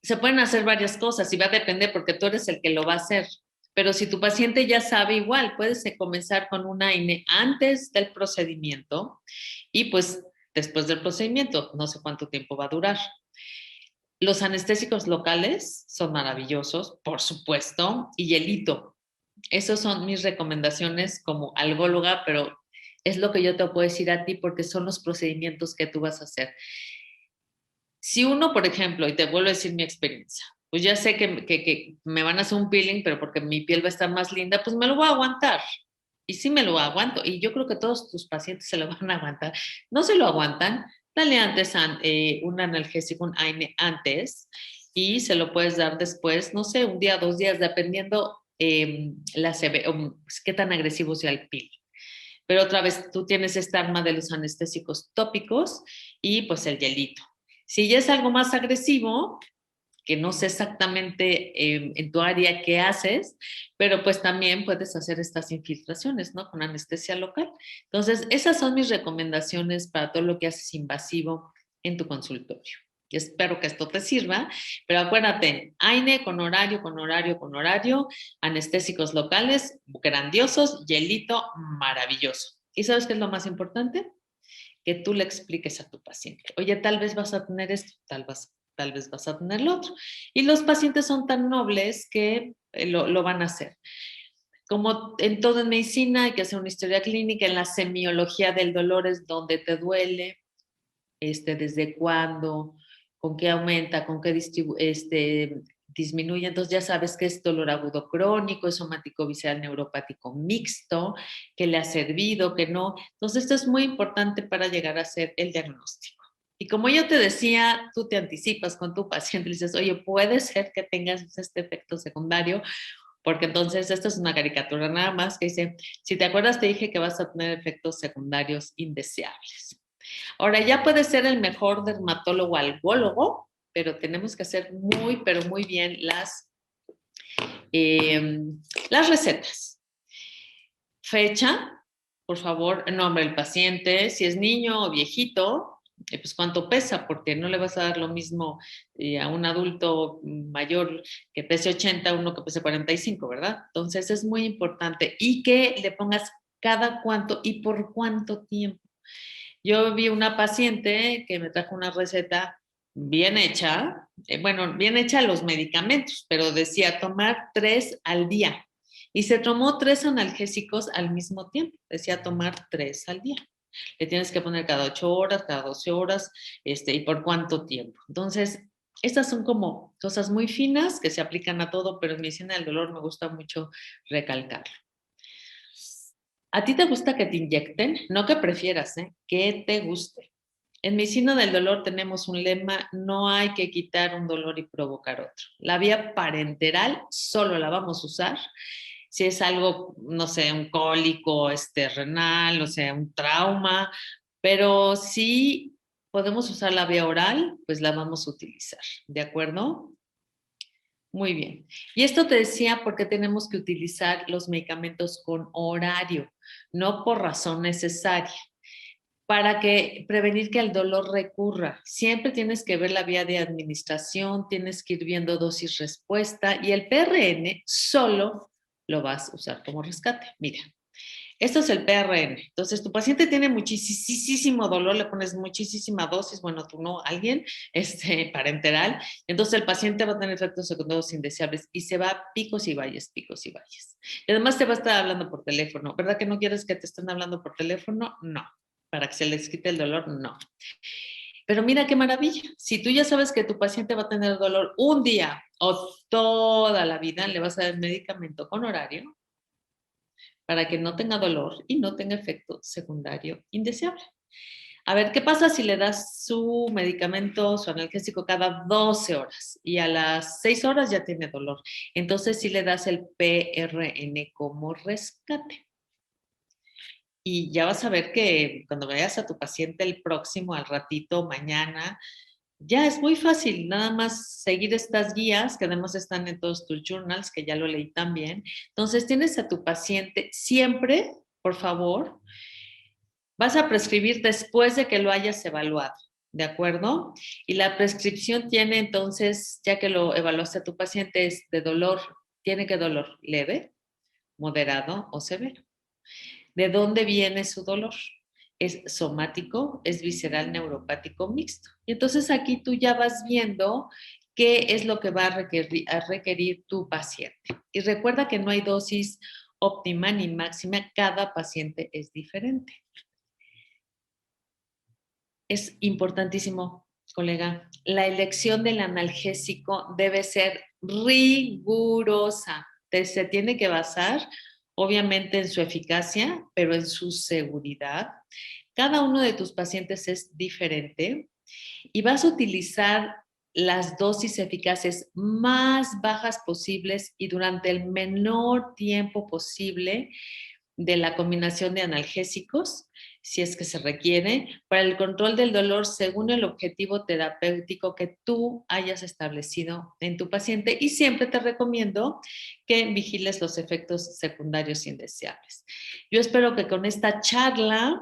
Se pueden hacer varias cosas y va a depender porque tú eres el que lo va a hacer. Pero si tu paciente ya sabe igual, puedes comenzar con un AINE antes del procedimiento y pues después del procedimiento, no sé cuánto tiempo va a durar. Los anestésicos locales son maravillosos, por supuesto, y hielito. Esas son mis recomendaciones como algóloga, pero es lo que yo te puedo decir a ti porque son los procedimientos que tú vas a hacer. Si uno, por ejemplo, y te vuelvo a decir mi experiencia, pues ya sé que me van a hacer un peeling, pero porque mi piel va a estar más linda, pues me lo voy a aguantar. Y sí me lo aguanto. Y yo creo que todos tus pacientes se lo van a aguantar. No se lo aguantan, dale antes un analgésico, un AINE antes, y se lo puedes dar después, no sé, un día, 2 días, dependiendo qué tan agresivo sea el peeling. Pero otra vez, tú tienes esta arma de los anestésicos tópicos y pues el hielito. Si ya es algo más agresivo, que no sé exactamente en tu área qué haces, pero pues también puedes hacer estas infiltraciones, ¿no? Con anestesia local. Entonces, esas son mis recomendaciones para todo lo que haces invasivo en tu consultorio. Y espero que esto te sirva, pero acuérdate, AINE con horario, con horario, con horario, anestésicos locales grandiosos, hielito maravilloso. ¿Y sabes qué es lo más importante? Que tú le expliques a tu paciente. Oye, tal vez vas a tener esto, tal vez vas a tener lo otro. Y los pacientes son tan nobles que lo van a hacer. Como en todo en medicina, hay que hacer una historia clínica. En la semiología del dolor es donde te duele, desde cuándo, con qué aumenta, con qué disminuye. Entonces ya sabes que es dolor agudo crónico, es somático visceral neuropático mixto, que le ha servido, que no. Entonces esto es muy importante para llegar a hacer el diagnóstico. Y como yo te decía, tú te anticipas con tu paciente y dices, oye, puede ser que tengas este efecto secundario, porque entonces esta es una caricatura nada más que dice, si te acuerdas te dije que vas a tener efectos secundarios indeseables. Ahora ya puede ser el mejor dermatólogo algólogo, pero tenemos que hacer muy, pero muy bien las recetas. Fecha, por favor, nombre del paciente, si es niño o viejito, pues cuánto pesa, porque no le vas a dar lo mismo a un adulto mayor que pese 80 a uno que pese 45, ¿verdad? Entonces es muy importante y que le pongas cada cuánto y por cuánto tiempo. Yo vi una paciente que me trajo una receta bien hecha, bueno, bien hecha los medicamentos, pero decía tomar 3 al día. Y se tomó 3 analgésicos al mismo tiempo, decía tomar 3 al día. Le tienes que poner cada 8 horas, cada 12 horas, y por cuánto tiempo. Entonces, estas son como cosas muy finas que se aplican a todo, pero en medicina del dolor me gusta mucho recalcarlo. ¿A ti te gusta que te inyecten? No que prefieras, ¿eh? Que te guste. En medicina del dolor tenemos un lema, no hay que quitar un dolor y provocar otro. La vía parenteral solo la vamos a usar si es algo, no sé, un cólico, renal, o sea, un trauma, pero si podemos usar la vía oral, pues la vamos a utilizar, ¿de acuerdo? Muy bien. Y esto te decía porque tenemos que utilizar los medicamentos con horario, no por razón necesaria, para prevenir que el dolor recurra. Siempre tienes que ver la vía de administración, tienes que ir viendo dosis respuesta y el PRN solo lo vas a usar como rescate. Mira, esto es el PRN. Entonces, tu paciente tiene muchísimo dolor, le pones muchísima dosis, bueno, tú no, alguien, parenteral. Entonces, el paciente va a tener efectos secundarios indeseables y se va a picos y valles, picos y valles. Y además te va a estar hablando por teléfono. ¿Verdad que no quieres que te estén hablando por teléfono? No. Para que se les quite el dolor, no. Pero mira qué maravilla. Si tú ya sabes que tu paciente va a tener dolor un día o toda la vida, le vas a dar medicamento con horario para que no tenga dolor y no tenga efecto secundario indeseable. A ver, ¿qué pasa si le das su medicamento, su analgésico cada 12 horas y a las 6 horas ya tiene dolor? Entonces sí le das el PRN como rescate. Y ya vas a ver que cuando veas a tu paciente el próximo, al ratito, mañana, ya es muy fácil, nada más seguir estas guías que además están en todos tus journals, que ya lo leí también. Entonces tienes a tu paciente siempre, por favor, vas a prescribir después de que lo hayas evaluado, ¿de acuerdo? Y la prescripción tiene entonces, ya que lo evaluaste a tu paciente, es de dolor ¿Tiene qué dolor? ¿Leve, moderado o severo? ¿De dónde viene su dolor? ¿Es somático, es visceral, neuropático, mixto? Y entonces aquí tú ya vas viendo qué es lo que va a requerir tu paciente. Y recuerda que no hay dosis óptima ni máxima, cada paciente es diferente. Es importantísimo, colega, la elección del analgésico debe ser rigurosa. Se tiene que basar, obviamente, en su eficacia, pero en su seguridad. Cada uno de tus pacientes es diferente y vas a utilizar las dosis eficaces más bajas posibles y durante el menor tiempo posible de la combinación de analgésicos, si es que se requiere, para el control del dolor según el objetivo terapéutico que tú hayas establecido en tu paciente. Y siempre te recomiendo que vigiles los efectos secundarios indeseables. Yo espero que con esta charla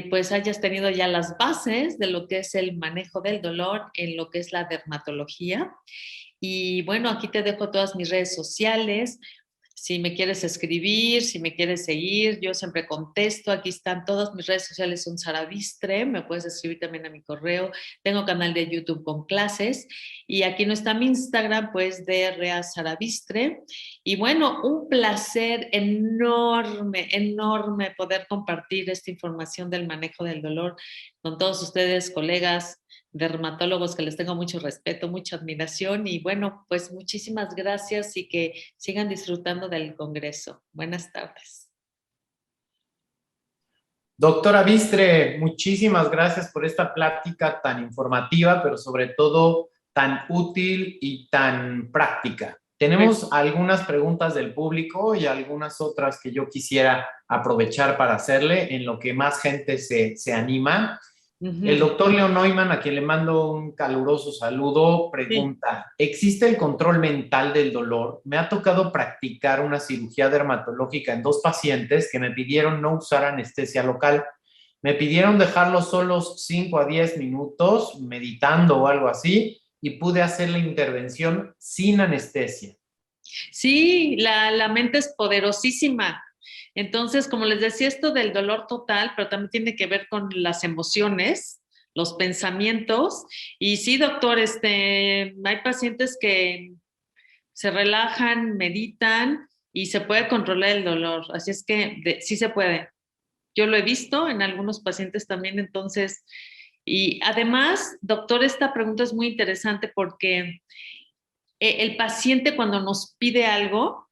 pues hayas tenido ya las bases de lo que es el manejo del dolor en lo que es la dermatología. Y bueno, aquí te dejo todas mis redes sociales. Si me quieres escribir, si me quieres seguir, yo siempre contesto. Aquí están todas mis redes sociales, son Sara Vistre. Me puedes escribir también a mi correo. Tengo canal de YouTube con clases. Y aquí no está mi Instagram, pues DRA Sara Vistre. Y bueno, un placer enorme, enorme poder compartir esta información del manejo del dolor con todos ustedes, colegas dermatólogos que les tengo mucho respeto, mucha admiración y bueno, pues muchísimas gracias y que sigan disfrutando del Congreso. Buenas tardes. Doctora Vistre, muchísimas gracias por esta plática tan informativa, pero sobre todo tan útil y tan práctica. Tenemos algunas preguntas del público y algunas otras que yo quisiera aprovechar para hacerle en lo que más gente se anima. El doctor Leo Neumann, a quien le mando un caluroso saludo, pregunta, ¿existe el control mental del dolor? Me ha tocado practicar una cirugía dermatológica en 2 pacientes que me pidieron no usar anestesia local. Me pidieron dejarlos solos 5 a 10 minutos, meditando o algo así, y pude hacer la intervención sin anestesia. Sí, la mente es poderosísima. Entonces, como les decía, esto del dolor total, pero también tiene que ver con las emociones, los pensamientos. Y sí, doctor, hay pacientes que se relajan, meditan y se puede controlar el dolor. Así es que sí se puede. Yo lo he visto en algunos pacientes también, entonces, y además, doctor, esta pregunta es muy interesante porque el paciente cuando nos pide algo,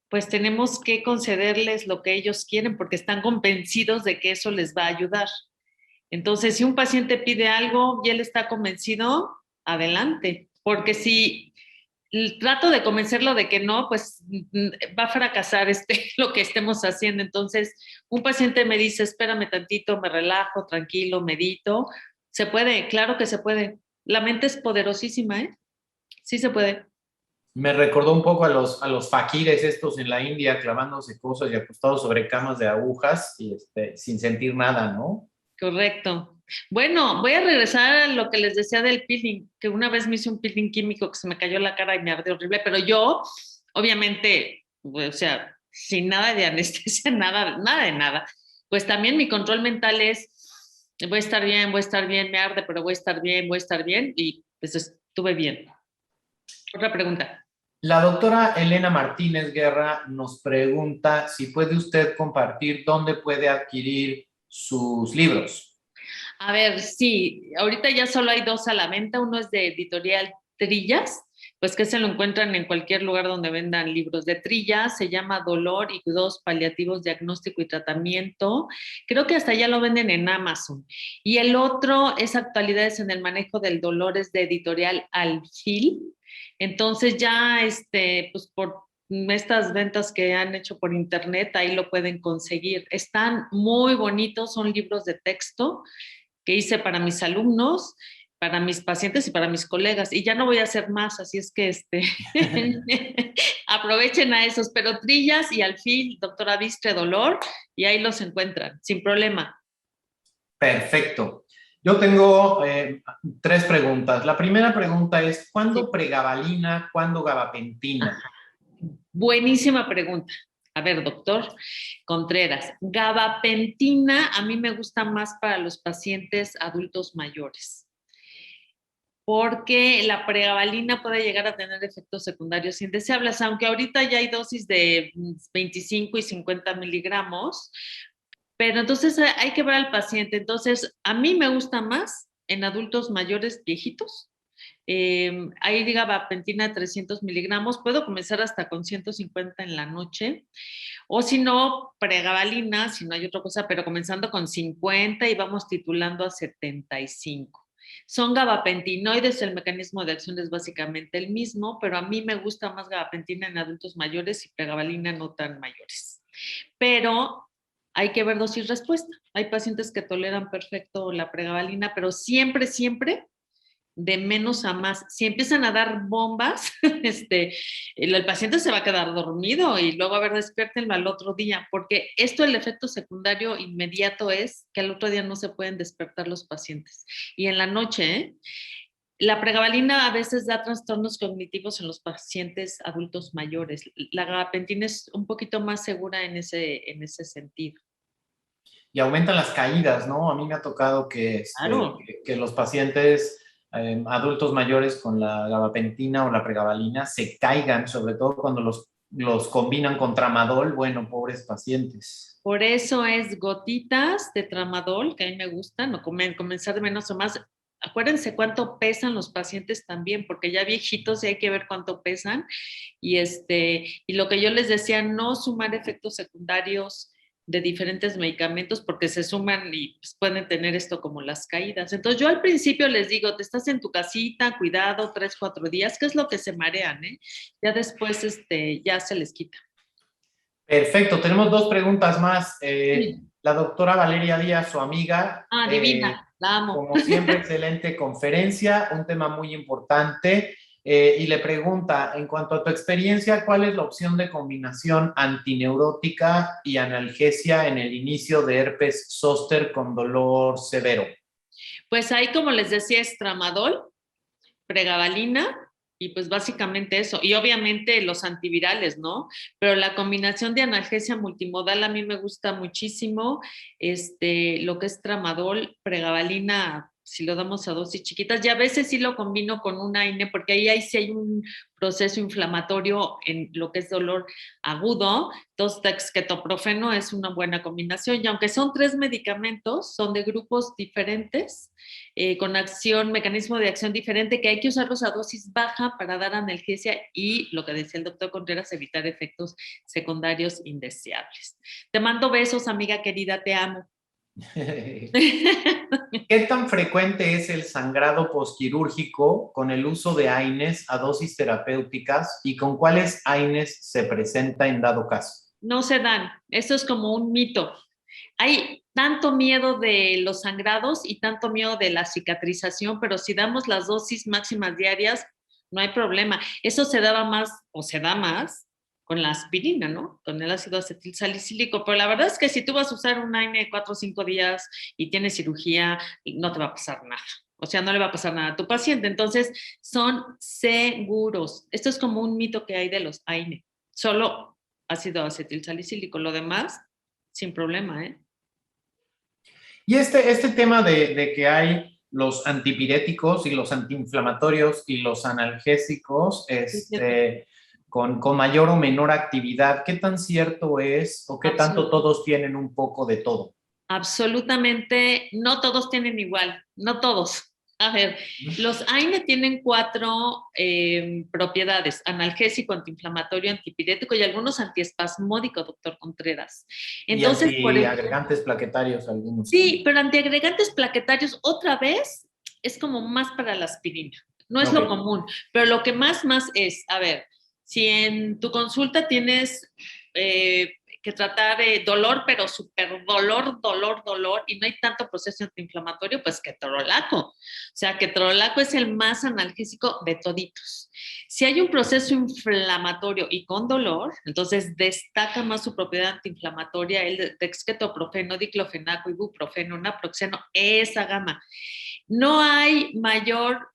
pues tenemos que concederles lo que ellos quieren porque están convencidos de que eso les va a ayudar. Entonces, si un paciente pide algo y él está convencido, adelante, porque si trato de convencerlo de que no, pues va a fracasar lo que estemos haciendo. Entonces, un paciente me dice, espérame tantito, me relajo, tranquilo, medito. Se puede, claro que se puede. La mente es poderosísima, ¿eh? Sí se puede. Me recordó un poco a los faquires estos en la India clavándose cosas y acostados sobre camas de agujas y sin sentir nada, ¿no? Correcto. Bueno, voy a regresar a lo que les decía del peeling, que una vez me hice un peeling químico que se me cayó la cara y me ardió horrible, pero yo, obviamente, o sea, sin nada de anestesia, nada, nada de nada, pues también mi control mental es, voy a estar bien, me arde, pero voy a estar bien, y pues estuve bien. Otra pregunta. La doctora Elena Martínez Guerra nos pregunta si puede usted compartir dónde puede adquirir sus libros. A ver, sí, ahorita ya solo hay 2 a la venta. Uno es de Editorial Trillas, pues que se lo encuentran en cualquier lugar donde vendan libros de Trillas. Se llama Dolor y Cuidados Paliativos, Diagnóstico y Tratamiento. Creo que hasta ya lo venden en Amazon. Y el otro es Actualidades en el Manejo del Dolor, es de Editorial Alfil. Entonces ya, pues por estas ventas que han hecho por internet, ahí lo pueden conseguir. Están muy bonitos, son libros de texto que hice para mis alumnos, para mis pacientes y para mis colegas. Y ya no voy a hacer más, así es que aprovechen a esos, pero Trillas y Alfil, doctora Vistre Dolor, y ahí los encuentran, sin problema. Perfecto. Yo tengo 3 preguntas. La primera pregunta es, ¿cuándo Sí. pregabalina, cuándo gabapentina? Buenísima pregunta. A ver, doctor Contreras, gabapentina a mí me gusta más para los pacientes adultos mayores, porque la pregabalina puede llegar a tener efectos secundarios indeseables, aunque ahorita ya hay dosis de 25 y 50 miligramos, pero entonces hay que ver al paciente. Entonces, a mí me gusta más en adultos mayores viejitos. Hay gabapentina de 300 miligramos, puedo comenzar hasta con 150 en la noche, o si no, pregabalina, si no hay otra cosa, pero comenzando con 50 y vamos titulando a 75. Son gabapentinoides, el mecanismo de acción es básicamente el mismo, pero a mí me gusta más gabapentina en adultos mayores y pregabalina no tan mayores. Pero hay que ver dosis respuesta. Hay pacientes que toleran perfecto la pregabalina, pero siempre, siempre de menos a más. Si empiezan a dar bombas, el paciente se va a quedar dormido y luego a ver, despiértenlo al otro día, porque esto, el efecto secundario inmediato es que al otro día no se pueden despertar los pacientes. Y en la noche, la pregabalina a veces da trastornos cognitivos en los pacientes adultos mayores. La gabapentina es un poquito más segura en ese sentido. Y aumentan las caídas, ¿no? A mí me ha tocado Claro. que los pacientes adultos mayores con la gabapentina o la pregabalina se caigan, sobre todo cuando los combinan con tramadol. Bueno, pobres pacientes. Por eso es gotitas de tramadol, que a mí me gustan, o comenzar de menos o más. Acuérdense cuánto pesan los pacientes también, porque ya viejitos y hay que ver cuánto pesan. Y lo que yo les decía, no sumar efectos secundarios de diferentes medicamentos porque se suman y pues, pueden tener esto como las caídas. Entonces yo al principio les digo, te estás en tu casita, cuidado, 3, 4 días, que es lo que se marean, ¿eh? Ya después ya se les quita. Perfecto, tenemos dos preguntas más. Sí. La doctora Valeria Díaz, su amiga, Divina, la amo. como siempre, excelente conferencia, un tema muy importante. Y le pregunta, en cuanto a tu experiencia, ¿cuál es la opción de combinación antineurótica y analgesia en el inicio de herpes zóster con dolor severo? Pues ahí, como les decía, es tramadol, pregabalina y pues básicamente eso. Y obviamente los antivirales, ¿no? Pero la combinación de analgesia multimodal a mí me gusta muchísimo. Lo que es tramadol, pregabalina, si lo damos a dosis chiquitas, y a veces sí lo combino con un AINE, porque ahí sí hay un proceso inflamatorio en lo que es dolor agudo. Entonces, dexketoprofeno es una buena combinación. Y aunque son 3 medicamentos, son de grupos diferentes, con mecanismo de acción diferente, que hay que usarlos a dosis baja para dar analgesia y, lo que decía el doctor Contreras, evitar efectos secundarios indeseables. Te mando besos, amiga querida, te amo. ¿Qué tan frecuente es el sangrado posquirúrgico con el uso de AINES a dosis terapéuticas y con cuáles AINES se presenta en dado caso? No se dan, esto es como un mito. Hay tanto miedo de los sangrados y tanto miedo de la cicatrización, pero si damos las dosis máximas diarias, no hay problema. Eso se daba más o se da más con la aspirina, ¿no? Con el ácido acetilsalicílico, pero la verdad es que si tú vas a usar un AINE 4 o 5 días y tienes cirugía, no te va a pasar nada. O sea, no le va a pasar nada a tu paciente. Entonces, son seguros. Esto es como un mito que hay de los AINE. Solo ácido acetilsalicílico. Lo demás, sin problema, ¿eh? Y este tema de que hay los antipiréticos y los antiinflamatorios y los analgésicos con mayor o menor actividad, ¿qué tan cierto es o qué tanto todos tienen un poco de todo? Absolutamente, no todos tienen igual, no todos. A ver, los AINE tienen 4 propiedades: analgésico, antiinflamatorio, antipirético y algunos antiespasmódico, doctor Contreras. Entonces, y antiagregantes plaquetarios algunos. Sí, pero antiagregantes plaquetarios otra vez es como más para la aspirina. No es lo común, pero lo que más es, a ver, si en tu consulta tienes que tratar de dolor, pero súper dolor, y no hay tanto proceso antiinflamatorio, pues ketorolaco. O sea, ketorolaco es el más analgésico de toditos. Si hay un proceso inflamatorio y con dolor, entonces destaca más su propiedad antiinflamatoria el dexketoprofeno, diclofenaco, ibuprofeno, naproxeno, esa gama. No hay mayor,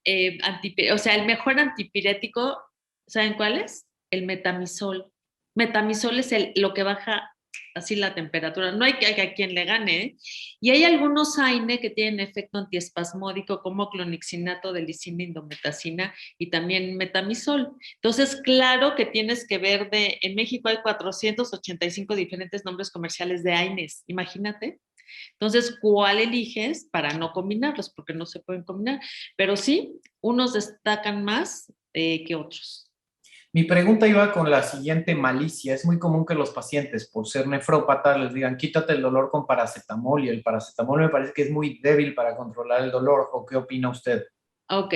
o sea, el mejor antipirético, ¿saben cuál es? El metamizol. Metamizol es lo que baja así la temperatura. No hay a quien le gane, ¿eh? Y hay algunos AINE que tienen efecto antiespasmódico como clonixinato de lisina, indometacina y también metamizol. Entonces, claro que tienes que ver en México hay 485 diferentes nombres comerciales de AINES, imagínate. Entonces, ¿cuál eliges para no combinarlos? Porque no se pueden combinar. Pero sí, unos destacan más que otros. Mi pregunta iba con la siguiente malicia. Es muy común que los pacientes, por ser nefrópatas, les digan, quítate el dolor con paracetamol, y el paracetamol me parece que es muy débil para controlar el dolor. ¿O qué opina usted? Ok.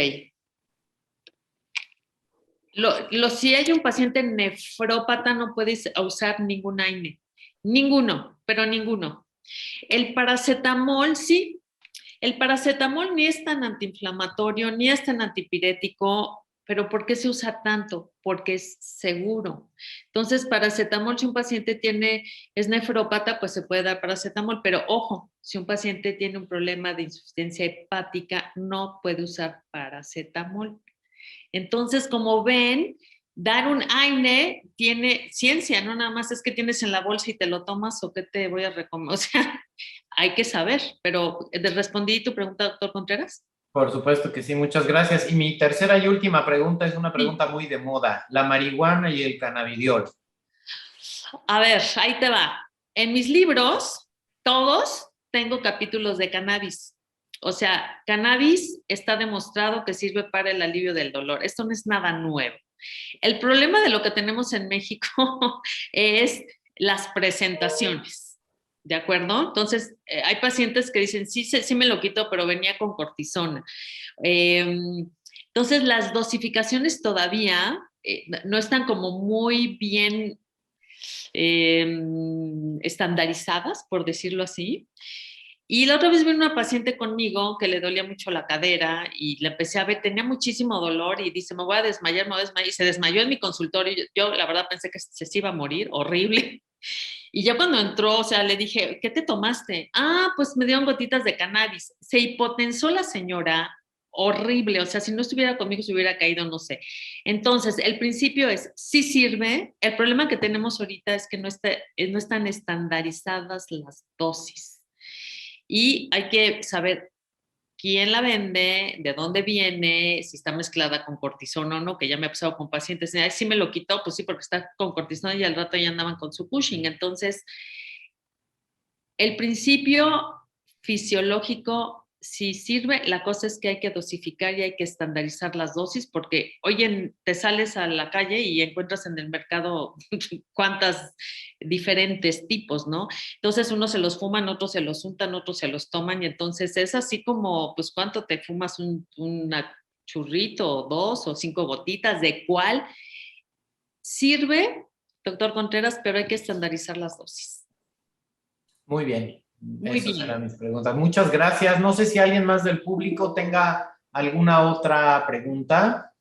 Si hay un paciente nefrópata, no puedes usar ningún AINE. Ninguno, pero ninguno. El paracetamol, sí. El paracetamol ni es tan antiinflamatorio, ni es tan antipirético, pero ¿por qué se usa tanto? Porque es seguro. Entonces, paracetamol, si un paciente es nefrópata, pues se puede dar paracetamol, pero ojo, si un paciente tiene un problema de insuficiencia hepática, no puede usar paracetamol. Entonces, como ven, dar un AINE tiene ciencia, no nada más es que tienes en la bolsa y te lo tomas o qué te voy a recomendar. O sea, hay que saber, pero ¿respondí tu pregunta, doctor Contreras? Por supuesto que sí, muchas gracias. Y mi tercera y última pregunta es una pregunta muy de moda. La marihuana y el cannabidiol. A ver, ahí te va. En mis libros, todos tengo capítulos de cannabis. O sea, cannabis está demostrado que sirve para el alivio del dolor. Esto no es nada nuevo. El problema de lo que tenemos en México es las presentaciones, ¿de acuerdo? Entonces, hay pacientes que dicen, sí, sí me lo quito, pero venía con cortisona. Entonces, las dosificaciones todavía no están como muy bien estandarizadas, por decirlo así. Y la otra vez vino una paciente conmigo que le dolía mucho la cadera y le empecé a ver, tenía muchísimo dolor y dice, me voy a desmayar, y se desmayó en mi consultorio. Yo la verdad pensé que se iba a morir, horrible. Y ya cuando entró, o sea, le dije, ¿qué te tomaste? Ah, pues me dieron gotitas de cannabis. Se hipotensó la señora, horrible, o sea, si no estuviera conmigo se hubiera caído, no sé. Entonces, el principio es, sí sirve. El problema que tenemos ahorita es que no están estandarizadas las dosis. Y hay que saber quién la vende, de dónde viene, si está mezclada con cortisona o no, que ya me ha pasado con pacientes, ay, sí me lo quitó, pues sí, porque está con cortisona y al rato ya andaban con su Cushing. Entonces, el principio fisiológico sí sirve, la cosa es que hay que dosificar y hay que estandarizar las dosis, porque oye, te sales a la calle y encuentras en el mercado cuántas diferentes tipos, ¿no? Entonces unos se los fuman, otros se los untan, otros se los toman, y entonces es así como, pues, ¿cuánto te fumas una churrito, o 2 o 5 gotitas? ¿De cuál sirve, doctor Contreras? Pero hay que estandarizar las dosis. Muy bien. Muy Esas bien. eran mis preguntas. Muchas gracias. No sé si alguien más del público tenga alguna otra pregunta.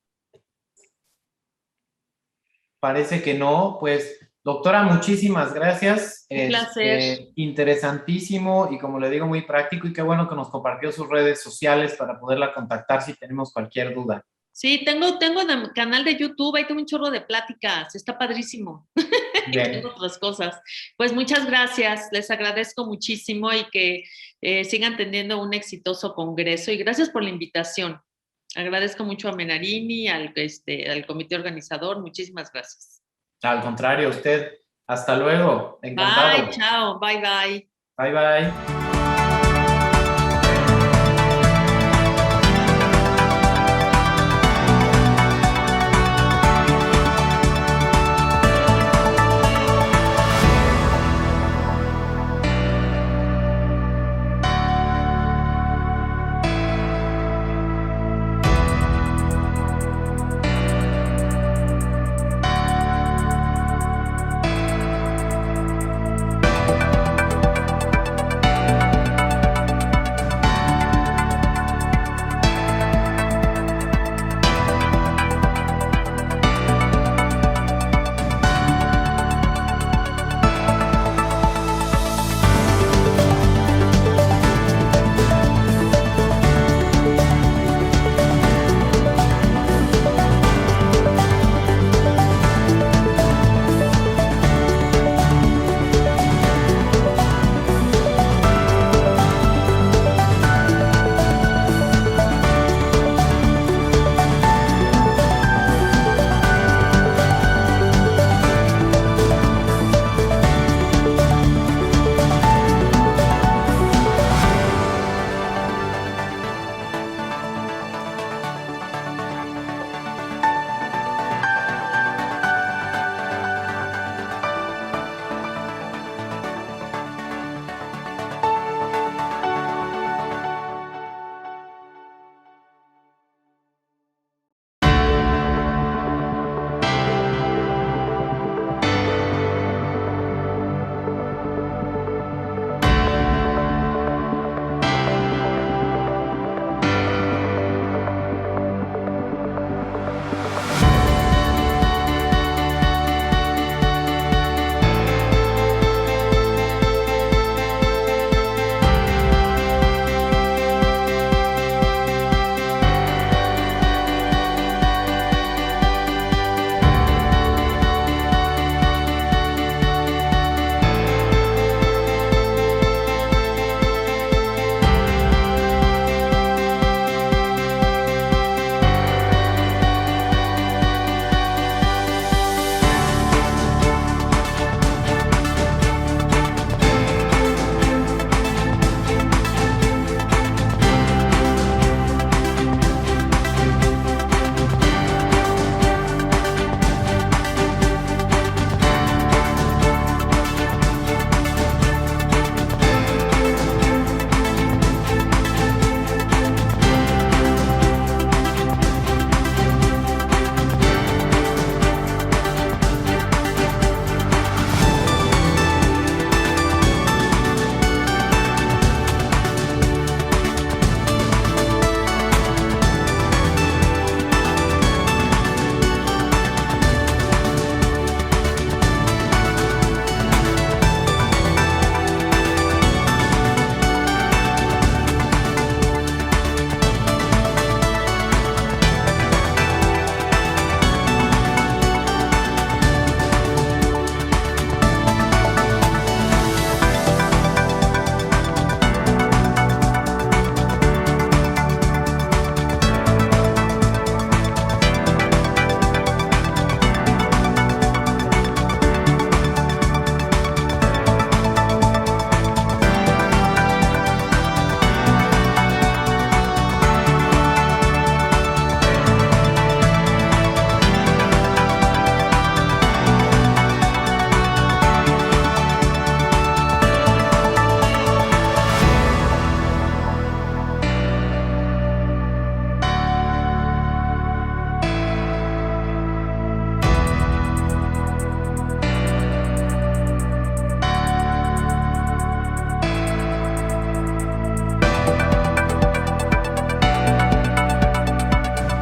Parece que no. Pues, doctora, muchísimas gracias. Un placer. Interesantísimo y, como le digo, muy práctico, y qué bueno que nos compartió sus redes sociales para poderla contactar si tenemos cualquier duda. Sí, tengo el canal de YouTube, ahí tengo un chorro de pláticas, está padrísimo. Y tengo otras cosas. Pues muchas gracias, les agradezco muchísimo y que sigan teniendo un exitoso congreso, y gracias por la invitación. Agradezco mucho a Menarini, al comité organizador, muchísimas gracias. Al contrario, usted. Hasta luego. Encantado. Bye, chao, bye, bye. Bye, bye.